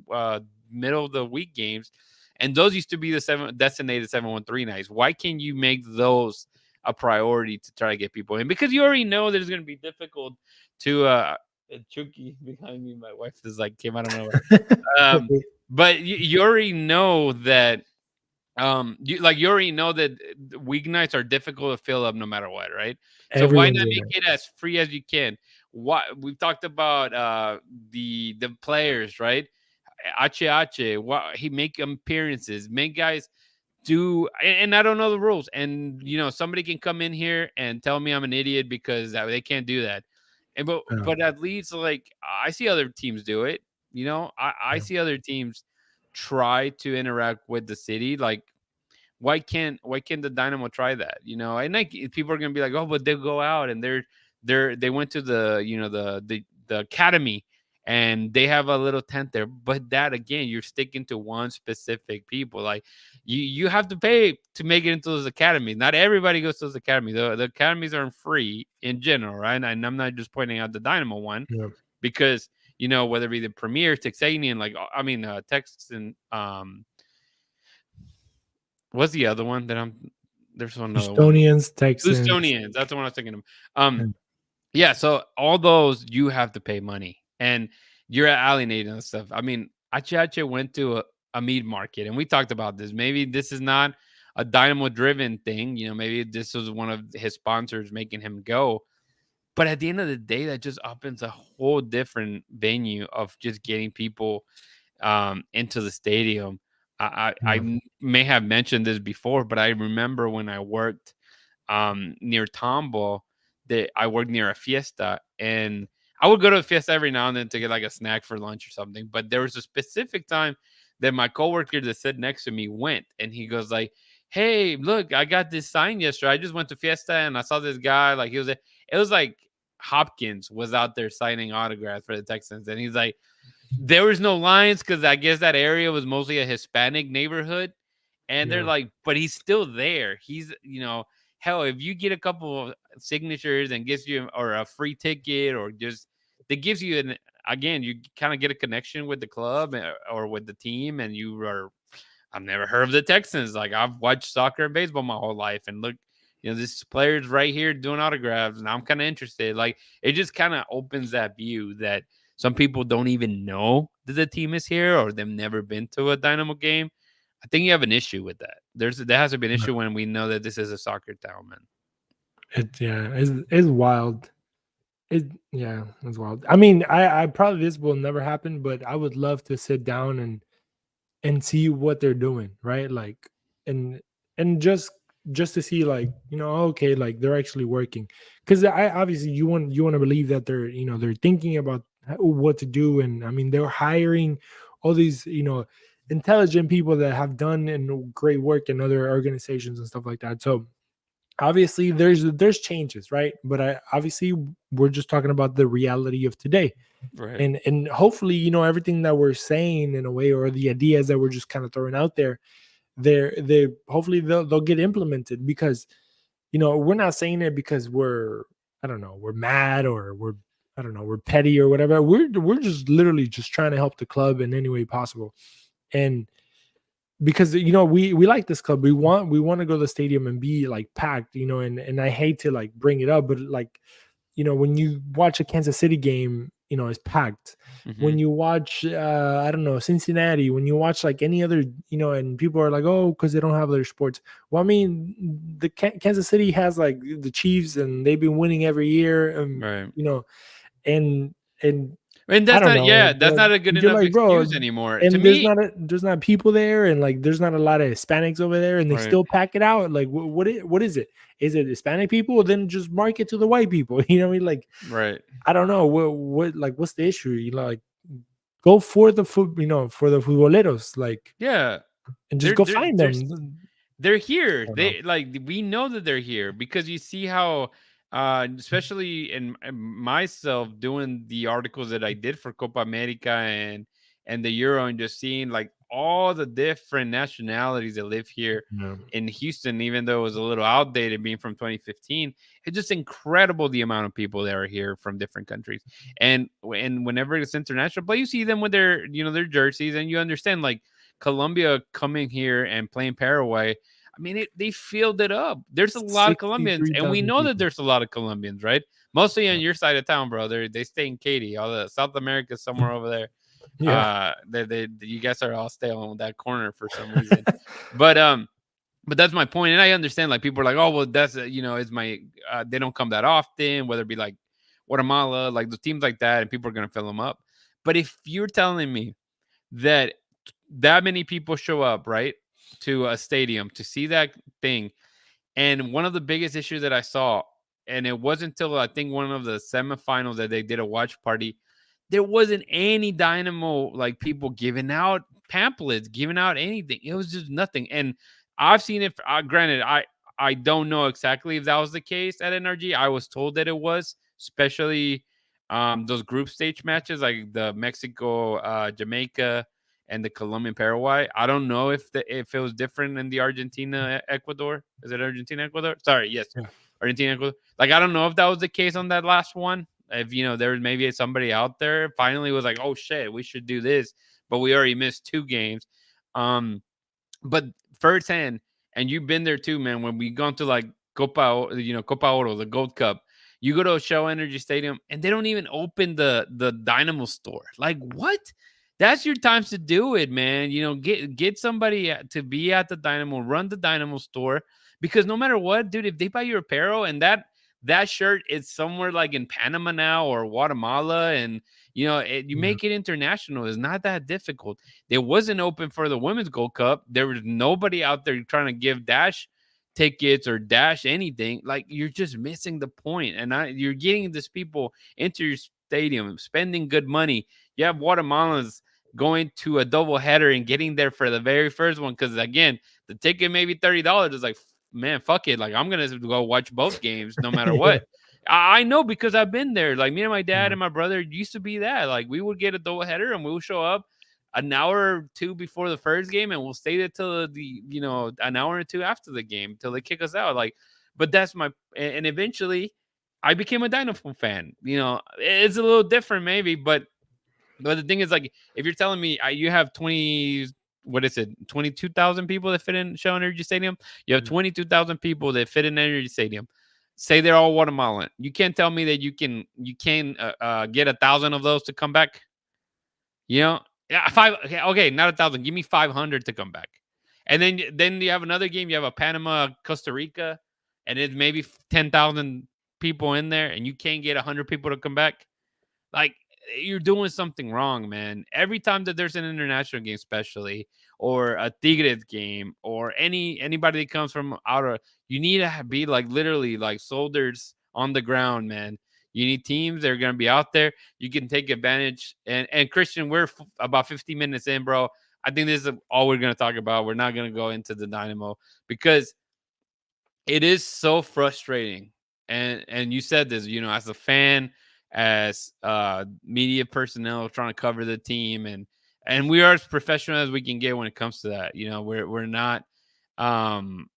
middle of the week games, and those used to be the designated 713 nights. Why can't you make those a priority to try to get people in? Because you already know there's going to be difficult to Chucky behind me. My wife is like, came out of nowhere. Um, okay. but you already know that you already know that weeknights are difficult to fill up no matter what, right? So Every why not Wednesday make night. it as free as you can? Why we've talked about the players, right? Ache, what he make appearances, make guys do, and I don't know the rules. And somebody can come in here and tell me I'm an idiot because they can't do that. And but Yeah, but at least, like, I see other teams do it. You know, I see other teams try to interact with the city. Like, why can't the Dynamo try that? You know, and like people are gonna be like, oh, but they'll go out and they went to the the academy and they have a little tent there. But that again, you're sticking to one specific people. Like you have to pay to make it into those academies. Not everybody goes to those academies. The academies aren't free in general, right? And I'm not just pointing out the Dynamo one Yeah. because whether it be the Premier, Texanian, like Texan, what's the other one that I'm there's another one. Houstonians, Texans. Houstonians, that's the one I was thinking of. Yeah, so all those you have to pay money and you're alienating and stuff. I mean, Achache went to a meat market and we talked about this. Maybe this is not a Dynamo driven thing. Maybe this was one of his sponsors making him go. But at the end of the day, that just opens a whole different venue of just getting people into the stadium. Yeah. May have mentioned this before, but I remember when I worked near Tombo, that I worked near a fiesta, and I would go to a fiesta every now and then to get like a snack for lunch or something. But there was a specific time that my coworker that sat next to me went, and he goes like, "Hey, look, I got this sign yesterday. I just went to fiesta and I saw this guy. Like he was, it was like Hopkins was out there signing autographs for the Texans, and he's like." There was no lines because I guess that area was mostly a Hispanic neighborhood. And they're Yeah. like, but he's still there. He's, hell, if you get a couple of signatures and gets you or a free ticket or just that gives you again, you kind of get a connection with the club or with the team. And I've never heard of the Texans. Like I've watched soccer and baseball my whole life. And look, this player's right here doing autographs and I'm kind of interested. Like it just kind of opens that view that some people don't even know that the team is here or they've never been to a Dynamo game. I think you have an issue with that. There has to be an issue when we know that this is a soccer town, man. It's wild. It's wild. I mean, I probably this will never happen, but I would love to sit down and see what they're doing, right? Like, and and just to see, like, okay, like they're actually working, because I obviously you want to believe that they're thinking about what to do, and I mean they're hiring all these intelligent people that have done and great work in other organizations and stuff like that. So obviously there's changes, right? But I obviously we're just talking about the reality of today, Right. and hopefully everything that we're saying in a way, or the ideas that we're just kind of throwing out there, they hopefully they'll get implemented, because we're not saying it because we're, I don't know, we're mad, or we're, I don't know, we're petty or whatever. We're just literally just trying to help the club in any way possible. And because we like this club, we want to go to the stadium and be like packed, and I hate to like bring it up, but like, when you watch a Kansas City game, it's packed. Mm-hmm. When you watch, I don't know, Cincinnati, when you watch like any other, and people are like, oh, because they don't have their sports. Well, I mean, the Kansas City has like the Chiefs, and they've been winning every year, Right. and And I that's don't not, know, yeah, that's not a good you're enough like, bro, excuse anymore. To and me, there's not people there, and like there's not a lot of Hispanics over there, and they right, still pack it out. Like, what is it? Is it Hispanic people? Well, then just market to the white people. You know what I mean? Like, right. I don't know what like what's the issue? Like, go for the for the futboleros, like, Yeah. and just There, go there, find there's them. They're here. I don't know. They like we know that they're here because you see how especially in myself doing the articles that I did for Copa America and the Euro and just seeing like all the different nationalities that live here Yeah. in Houston, even though it was a little outdated being from 2015, it's just incredible the amount of people that are here from different countries. And whenever it's international play, you see them with their their jerseys, and you understand like Colombia coming here and playing Paraguay. I mean, they filled it up. There's a lot of Colombians, and we 63,000 know that people. there's a lot of Colombians, right? Mostly on Yeah. your side of town, brother. They stay in Katy. All the South America somewhere over there. Yeah. They you guys are all stay on that corner for some reason. But that's my point, and I understand. Like people are like, oh well, that's it's my. They don't come that often, whether it be like Guatemala, like the teams like that, and people are gonna fill them up. But if you're telling me that many people show up, right, to a stadium to see that thing. And one of the biggest issues that I saw, and it wasn't until I think one of the semifinals that they did a watch party, there wasn't any Dynamo like people giving out pamphlets, giving out anything. It was just nothing. And I've seen it. Granted, I don't know exactly if that was the case at NRG. I was told that it was, especially those group stage matches like the Mexico, Jamaica, and the Colombian Paraguay. I don't know if it was different in the Argentina Ecuador. Is it Argentina Ecuador? Sorry, yes, Yeah. Argentina Ecuador. Like I don't know if that was the case on that last one. If there was maybe somebody out there finally was like, oh shit, we should do this, but we already missed 2 games. Um, but firsthand, and you've been there too, man. When we gone to like Copa Oro, the Gold Cup, you go to a Shell Energy Stadium, and they don't even open the Dynamo store. Like what? That's your times to do it, man. Get somebody to be at the Dynamo, run the Dynamo store, because no matter what, dude, if they buy your apparel and that shirt is somewhere like in Panama now or Guatemala, and you Yeah. make it international. It's not that difficult. It wasn't open for the Women's Gold Cup. There was nobody out there trying to give Dash tickets or Dash anything. Like you're just missing the point. And you're getting these people into your stadium, spending good money. You have Guatemalans going to a double header and getting there for the very first one because again, the ticket maybe $30 is like, man, fuck it. Like I'm gonna go watch both games no matter Yeah. what. I know because I've been there. Like me and my dad Yeah. and my brother used to be that. Like we would get a double header and we would show up an hour or two before the first game and we'll stay there till an hour or two after the game till they kick us out. Like, but that's my and eventually I became a Dynamo fan. It's a little different maybe, but the thing is, like, if you're telling me you have 20, what is it, 22,000 people that fit in Shell Energy Stadium, you have 22,000 people that fit in Energy Stadium. Say they're all Guatemalan. You can't tell me that you can get 1,000 of those to come back. Yeah, five. Okay, not 1,000. Give me 500 to come back, and then you have another game. You have a Panama Costa Rica, and it's maybe 10,000 people in there, and you can't get 100 people to come back. Like you're doing something wrong, man. Every time that there's an international game, especially or a Tigres game or anybody that comes from outer, you need to be like literally like soldiers on the ground, man. You need teams that are gonna be out there. You can take advantage. And Christian, we're about 50 minutes in, bro. I think this is all we're gonna talk about. We're not gonna go into the Dynamo because it is so frustrating. And you said this, as a fan, as media personnel trying to cover the team, and we are as professional as we can get when it comes to that. We're not um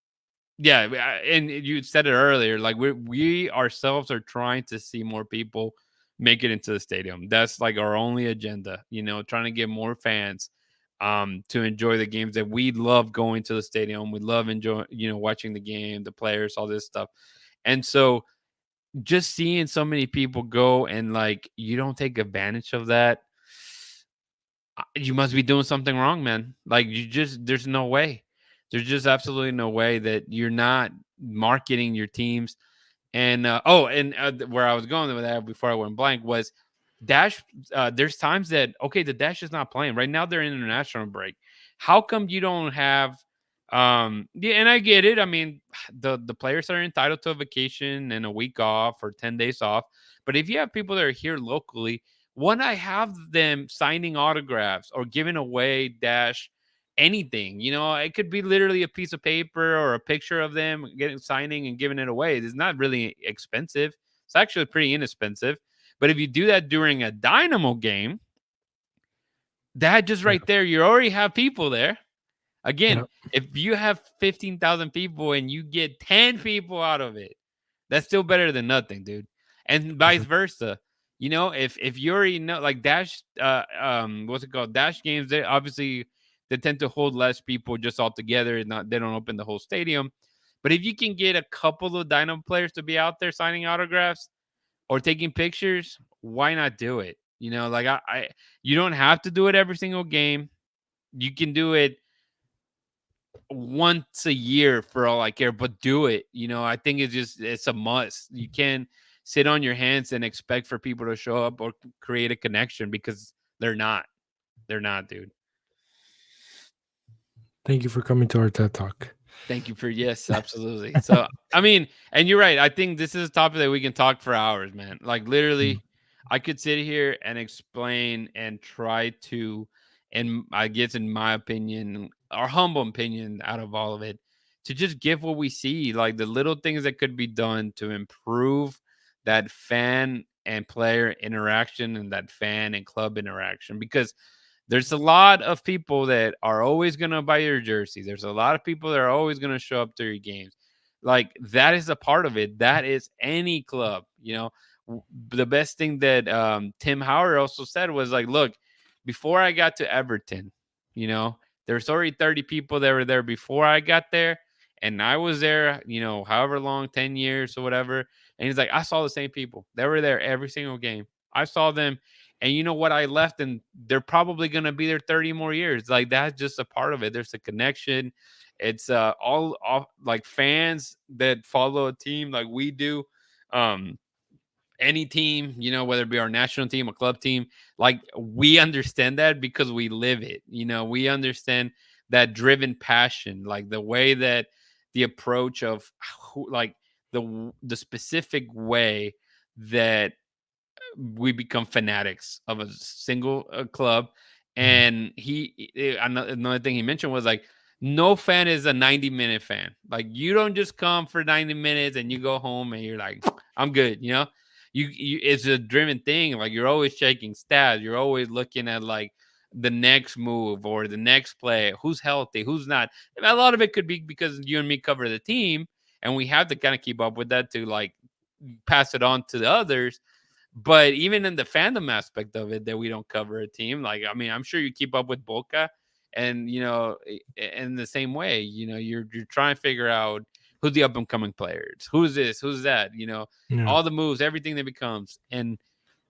yeah, and you said it earlier, like we ourselves are trying to see more people make it into the stadium. That's like our only agenda, trying to get more fans to enjoy the games that we love going to the stadium. We love enjoying, watching the game, the players, all this stuff. And so just seeing so many people go and like you don't take advantage of that, you must be doing something wrong, man. Like there's no way. There's just absolutely no way that you're not marketing your teams. And where I was going with that before I went blank was Dash. There's times that okay, the Dash is not playing right now. They're in international break. How come you don't have? Yeah, and I get it. I mean, the players are entitled to a vacation and a week off or 10 days off. But if you have people that are here locally, why not have them signing autographs or giving away Dash anything? It could be literally a piece of paper or a picture of them getting signing and giving it away. It's not really expensive. It's actually pretty inexpensive. But if you do that during a Dynamo game, that just Yeah. right there, you already have people there. Again, Yeah. if you have 15,000 people and you get 10 people out of it, that's still better than nothing, dude. And vice Mhm. versa. If you already know, like Dash, what's it called? Dash games, they tend to hold less people just all together. They don't open the whole stadium. But if you can get a couple of Dynamo players to be out there signing autographs or taking pictures, why not do it? Like you don't have to do it every single game. You can do it once a year for all I care, but do it. I think it's a must. You can't sit on your hands and expect for people to show up or create a connection because they're not. They're not, dude. Thank you for coming to our TED Talk. Thank you for yes, absolutely. So I mean, and you're right. I think this is a topic that we can talk for hours, man. Like Mm. literally, I could sit here and explain and try to, and I guess in my opinion, our humble opinion out of all of it, to just give what we see, like the little things that could be done to improve that fan and player interaction and that fan and club interaction. Because there's a lot of people that are always going to buy your jersey. There's a lot of people that are always going to show up to your games. Like that is a part of it. That is any club, you know. The best thing that Tim Howard also said was like, look, before I got to Everton, you know, there's already 30 people that were there before I got there. And I was there, you know, however long, 10 years or whatever. And he's like, I saw the same people. They were there every single game. I saw them. And you know what? I left and they're probably going to be there 30 more years. Like that's just a part of it. There's a connection. It's all like fans that follow a team like we do. Um, any team, you know, whether it be our national team, a club team, like we understand that because we live it. You know, we understand that driven passion, like the way that the approach of like the specific way that we become fanatics of a single club. Mhm. And another thing he mentioned was like, no fan is a 90-minute fan. Like you don't just come for 90 minutes and you go home and you're like, I'm good, you know. You it's a driven thing. Like you're always checking stats. You're always looking at like the next move or the next play. Who's healthy? Who's not? And a lot of it could be because you and me cover the team, and we have to kind of keep up with that to like pass it on to the others. But even in the fandom aspect of it, that we don't cover a team, like I mean, I'm sure you keep up with Boca, and you know, in the same way, you know, you're trying to figure out who's the up and coming players, who's this, who's that, you know, Yeah. all the moves, everything that becomes, and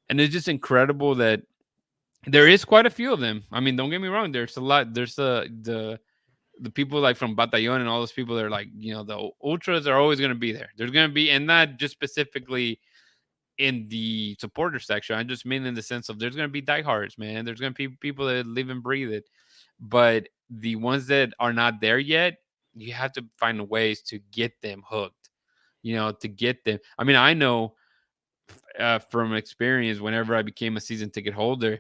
it's just incredible that there is quite a few of them. I mean, don't get me wrong, there's a lot. There's the people like from Batallon and all those people that are like, you know, the ultras are always going to be there. There's going to be, and not just specifically in the supporter section. I just mean in the sense of there's going to be diehards, man. There's going to be people that live and breathe it. But the ones that are not there yet, you have to find ways to get them hooked, you know, to get them. I mean, I know from experience, whenever I became a season ticket holder,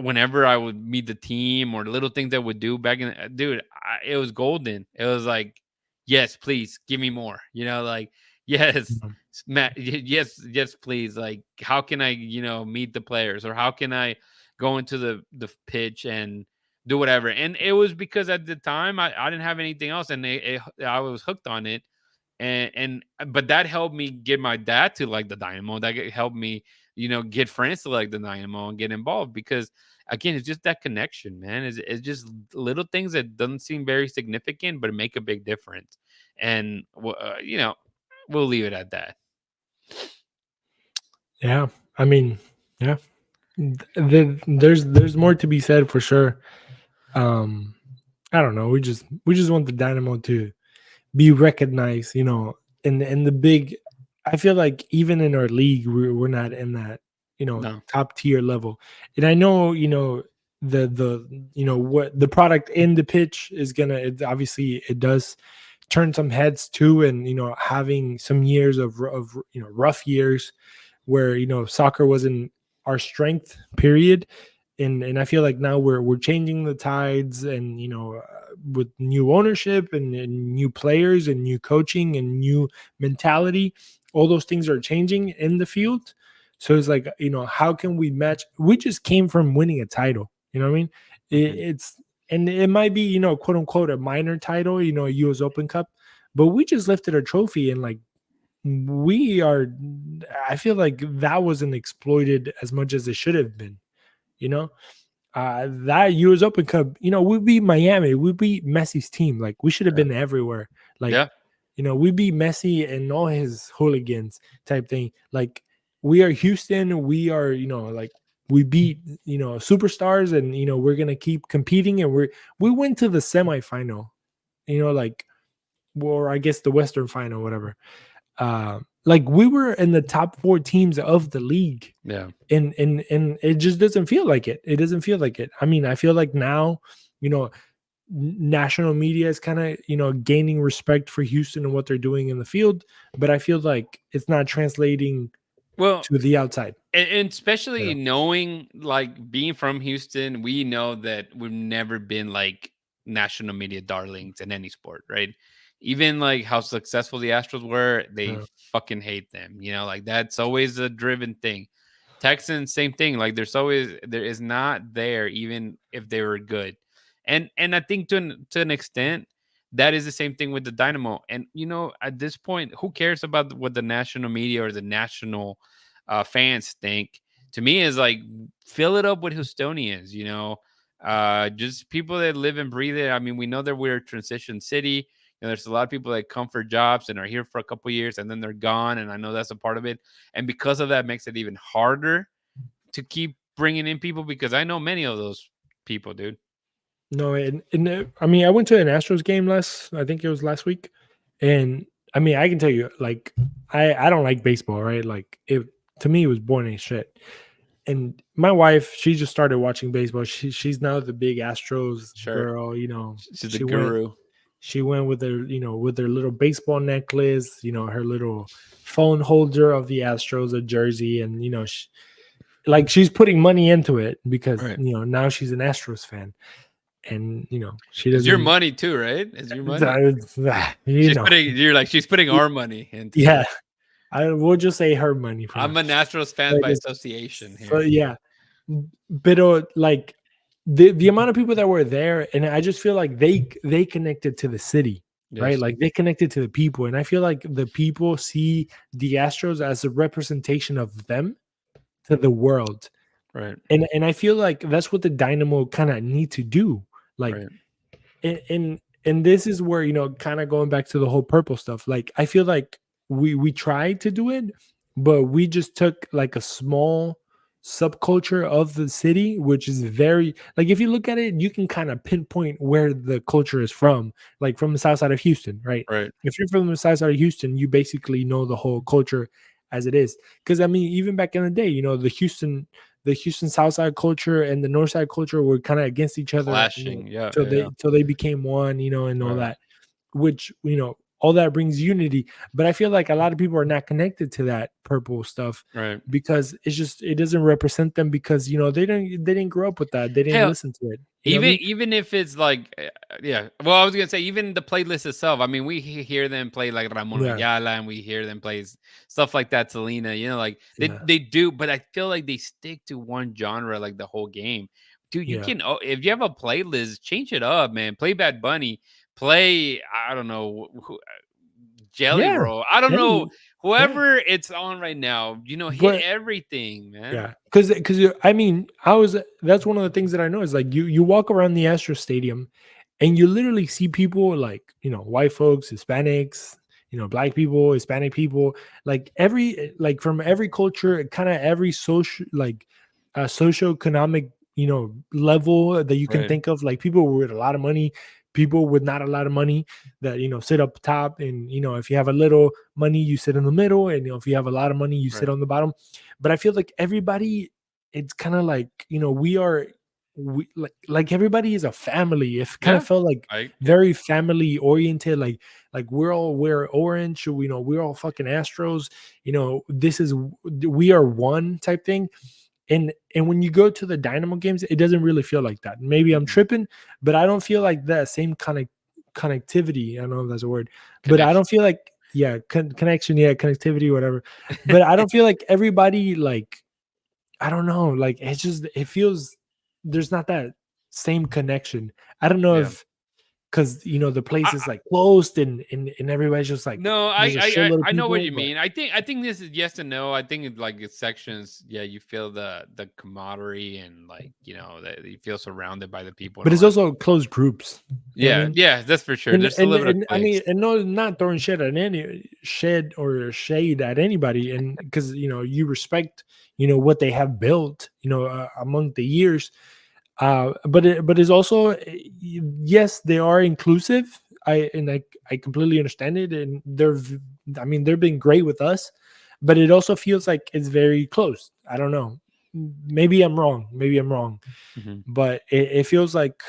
whenever I would meet the team or little things I would do back in, dude, it was golden. It was like, yes, please give me more. You know, like yes, Mhm. Matt, yes, yes, please. Like, how can I, you know, meet the players, or how can I go into the pitch and do whatever? And it was because at the time I didn't have anything else, and I was hooked on it. But that helped me get my dad to like the Dynamo. Helped me, you know, get friends to like the Dynamo and get involved, because again, it's just that connection, man. It's just little things that doesn't seem very significant but make a big difference. And you know, we'll leave it at that. Yeah. I mean, yeah. There's more to be said for sure. Um, I don't know. We just want the Dynamo to be recognized, you know, in the big. I feel like even in our league, we're not in that, you know, No. top tier level. And I know, you know, the you know what the product in the pitch is gonna. It, obviously, it does turn some heads too, and you know, having some years of you know rough years where you know soccer wasn't our strength period, and I feel like now we're changing the tides, and you know with new ownership and new players and new coaching and new mentality, all those things are changing in the field. So it's like, you know, how can we match? We just came from winning a title, you know what I mean? Mhm. It's, and it might be, you know, quote unquote a minor title, you know, a US Open Cup, but we just lifted a trophy, and like we are, I feel like that wasn't exploited as much as it should have been, you know. That US Open Cup, you know, we beat Miami, we beat Messi's team. Like we should have Yeah. been everywhere. Like, Yeah. you know, we beat Messi and all his hooligans type thing. Like we are Houston, we are, you know, like we beat, you know, superstars, and you know, we're gonna keep competing, and we went to the semifinal, you know, like, or I guess the Western final, whatever. Like we were in the top four teams of the league, Yeah. and it just doesn't feel like it. It doesn't feel like it. I mean, I feel like now, you know, national media is kind of, you know, gaining respect for Houston and what they're doing in the field, but I feel like it's not translating Well, to the outside. and You especially know? knowing, like, being from Houston, we know that we've never been like national media darlings in any sport, right? Even like how successful the Astros were, they Yeah. fucking hate them. Like that's always a driven thing. Texans, same thing. Like there is not there, even if they were good. And I think to an extent, that is the same thing with the Dynamo. And at this point, who cares about what the national media or the national fans think? To me, is like fill it up with Houstonians. Just people that live and breathe it. I mean, we know that we're a transition city. There's a lot of people that come for jobs and are here for a couple years and then they're gone. And I know that's a part of it. And because of that, makes it even harder to keep bringing in people because I know many of those people, dude. No, I mean, I went to an Astros game I think it was last week, and I mean, I can tell you, like, I don't like baseball, right? Like, it to me, it was boring as shit. And my wife, she just started watching baseball. She's now the big Astros Sure. girl. She's the She went guru. she went with her, with her little baseball necklace, her little phone holder of the Astros, a jersey, and like she's putting money into it because Right. now she's an Astros fan, and she It's your doesn't. money too, right? It's your money. that- you She's know, putting you're like she's putting our money into yeah, this. I will just say her money for now. I'm a Nationals fan But by it's, association so here. yeah, but like the amount of people that were there, and I just feel like they connected to the city, right? Yes. Like they connected to the people, and I feel like the people see the Astros as a representation of them to the world, Right. and I feel like that's what the Dynamo kind of need to do, like. Right. And this is where kind of going back to the whole purple stuff, like I feel like we tried to do it, but we just took like a small subculture of the city, which is very, like, if you look at it, you can kind of pinpoint where the culture is from, like from the south side of Houston, right? Right. If you're from the south side of Houston, you basically know the whole culture as it is, because I mean, even back in the day, the Houston South Side culture and the North Side culture were kind of against each other, Clashing. Yeah. till Yeah. Yeah. they became one, and all Right. that, which all that brings unity. But I feel like a lot of people are not connected to that purple stuff Right. because it doesn't represent them, because they didn't grow up with that, they didn't Hell, listen to it. You know what I even mean? even if it's like, yeah. Well, I was gonna say even the playlist itself. I mean, we hear them play like Ramon Yeah, Ayala, and we hear them play stuff like that. Selena, like they yeah, they do, but I feel like they stick to one genre like the whole game. Dude, you yeah, can if you have a playlist, change it up, man. Play Bad Bunny, play I don't know Jelly yeah. Roll. I don't know Any, yeah, whoever it's on right now. Hit but everything, man. yeah, because I mean, that's one of the things that I know is like you walk around the Astro Stadium, and you literally see people like white folks, Hispanics, black people, Hispanic people, like like from every culture, kind of every social, like socioeconomic level that you can Right, think of, like people with a lot of money, people with not a lot of money, that sit up top, and if you have a little money, you sit in the middle, and if you have a lot of money, you sit right. on the bottom. But I feel like everybody, it's kind of like we like everybody is a family. It kind of Yeah. felt like Yeah. very family oriented, like we're orange, we're all fucking Astros, this is we are one type thing. And when you go to the Dynamo games, it doesn't really feel like that. Maybe I'm Mhm. tripping, but I don't feel like that same kind of connectivity. I don't know if that's a word, but I Connection. don't feel like, yeah, connection, yeah, connectivity, whatever. But I don't feel like everybody, like, I don't know, like it feels there's not that same connection. I don't know Yeah. if because the place is I like closed, and everybody's just like No, there's a shitload of I know what people, you but mean. I think this is yes and no. I think it's like it's sections. Yeah, you feel the camaraderie and like that you feel surrounded by the people and but all it's that. also closed groups. You know what I Yeah, mean? yeah, that's for sure. And There's a and little bit of and I cliques. mean, and no, not throwing shade at anybody, and because you respect what they have built among the years, but it's also, yes, they are inclusive. I completely understand it, and I mean, they've been great with us, but it also feels like it's very close. I don't know. Maybe I'm wrong, Mhm, but it feels like,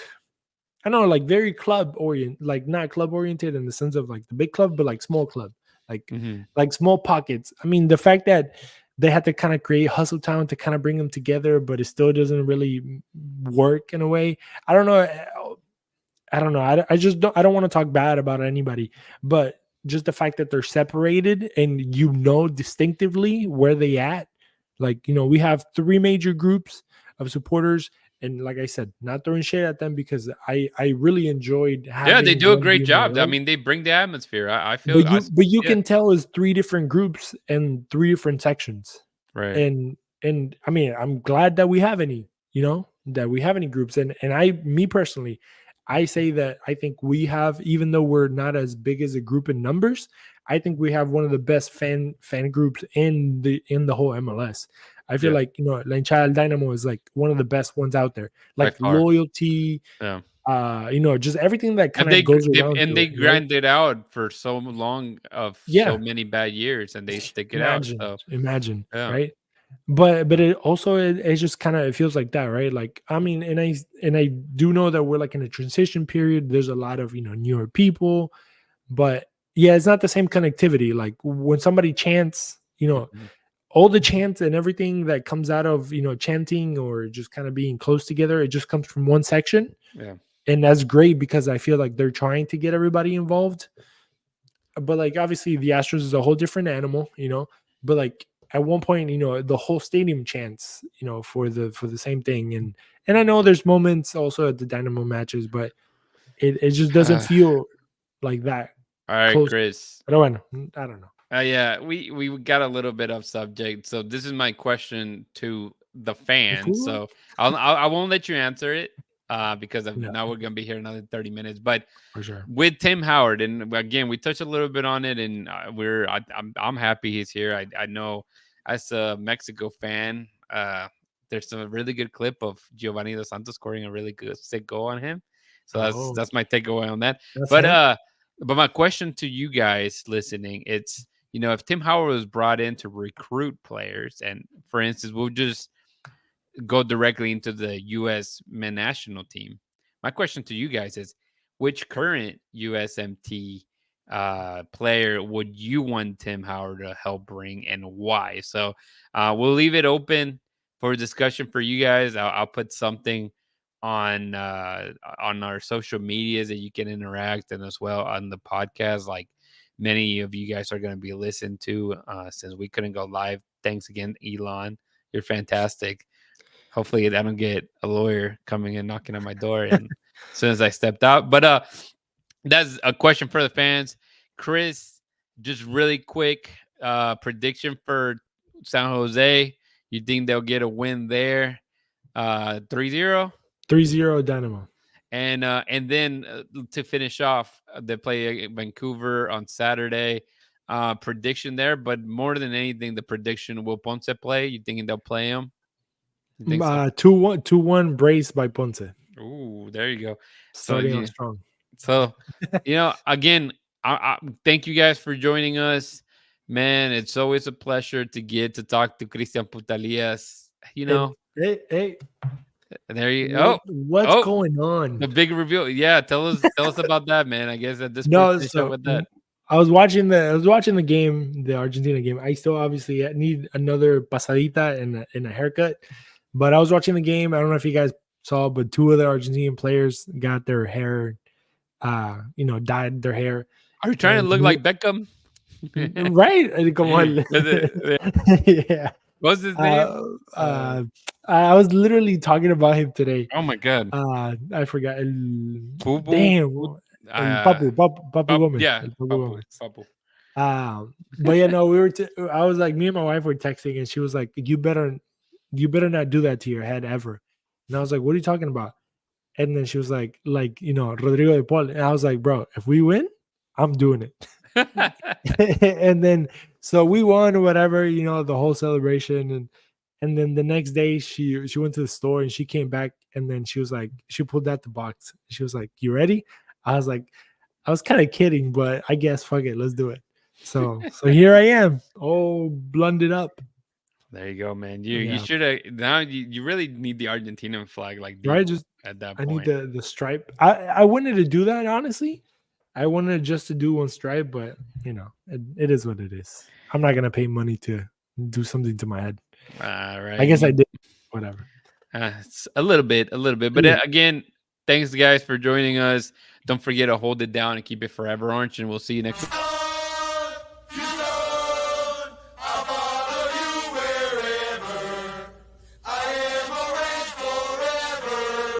I don't know, like very club orient, like not club oriented in the sense of like the big club, but like small club, like mhm. like small pockets. I mean, the fact that they had to kind of create Hustle Town to kind of bring them together, but it still doesn't really work in a way. I don't know. I don't know. I just don't. I don't want to talk bad about anybody, but just the fact that they're separated and distinctively where they at. Like we have three major groups of supporters, and like I said, not throwing shade at them because I really enjoyed Yeah, they having do a them great being there, job. I right? mean, they bring the atmosphere. I feel But you yeah, can tell it's three different groups and three different sections. right. And I mean, I'm glad that we have any, that we have any groups. And me personally, I say that I think we have, even though we're not as big as a group in numbers, I think we have one of the best fan groups in the whole MLS. I feel Yeah, like La Hinchada del Dynamo is like one of the best ones out there. by Like far. loyalty, Yeah. just everything that kind And of goes around and to they it, right? grind it out for so long of so Yeah, many bad years, and they stick it out. imagine, So imagine, yeah, right? But it also it just kind of it feels like that, right? Like I mean, and I do know that we're like in a transition period. There's a lot of newer people, but yeah, it's not the same connectivity. Like when somebody chants, mhm, all the chants and everything that comes out of chanting or just kind of being close together, it just comes from one section, yeah, and that's great because I feel like they're trying to get everybody involved. But like obviously the Astros is a whole different animal, but like at one point, the whole stadium chants, for the same thing. And I know there's moments also at the Dynamo matches, but it just doesn't feel like that all right, close. Chris. But I don't know. Yeah, we got a little bit off subject. So this is my question to the The fans. food? So I won't let you answer it because Yeah, now we're gonna be here another 30 minutes. But for sure. with Tim Howard, and again, we touched a little bit on it, and I'm happy he's here. I know as a Mexico fan, there's a really good clip of Giovanni Dos Santos scoring a really good sick goal on him. So Oh, that's my takeaway on that. that's But him. my question to you guys listening, it's if Tim Howard was brought in to recruit players, and for instance, we'll just go directly into the U.S. men national team. My question to you guys is, which current USMT player would you want Tim Howard to help bring and why? So we'll leave it open for discussion for you guys. I'll put something on our social medias that you can interact and as well on the podcast. Like many of you guys are going to be listened to since we couldn't go live. Thanks again, Elon. You're fantastic. Hopefully I don't get a lawyer coming and knocking on my door and as soon as I stepped out. But that's a question for the fans. Chris, just really quick prediction for San Jose. You think they'll get a win there? 3-0? 3-0 Dynamo. And then to finish off, they play Vancouver on Saturday. Prediction there, but more than anything, the prediction, will Ponce play? You thinking they'll play him? You think so? 2-1, 2-1 brace by Ponce. Ooh, there you go. So Starting off yeah, strong. so again, I thank you guys for joining us, man. It's always a pleasure to get to talk to Christian Putalias. And hey, There you what's oh going on? the big reveal. Yeah, tell us about that, man. I guess at this point, No, finish up so with that. I was watching the game, the Argentina game. I still obviously need another pasadita and a haircut, but I was watching the game. I don't know if you guys saw, but two of the Argentine players got their hair, dyed their hair, Are you trying and to look like Beckham? right, come on, yeah. What's his name? Uh, uh, I was literally talking about him today. Oh my god, I forgot. Fubu, Damn, el Papu Gomez. yeah, El Papu Papu, Gomez. Papu. But yeah, no, we were. I was like, me and my wife were texting, and she was like, you better not do that to your head ever." And I was like, "What are you talking about?" And then she was like, Rodrigo de Paul. And I was like, "Bro, if we win, I'm doing it." And then so we won or whatever, the whole celebration, and then the next day she went to the store and she came back and then she was like, she pulled out the box. She was like, "You ready?" I was like, I was kind of kidding, but I guess fuck it, let's do it. So here I am, all blended up. There you go, man. You Yeah, should have now. You really need the Argentinian flag like right. Divo Just at that I need point. the stripe. I wanted to do that honestly. I wanted just to do one stripe, but it is what it is. I'm not gonna pay money to do something to my head. All right. I guess I did. Whatever. It's a little bit. But again, thanks guys for joining us. Don't forget to hold it down and keep it forever orange, and we'll see you next week.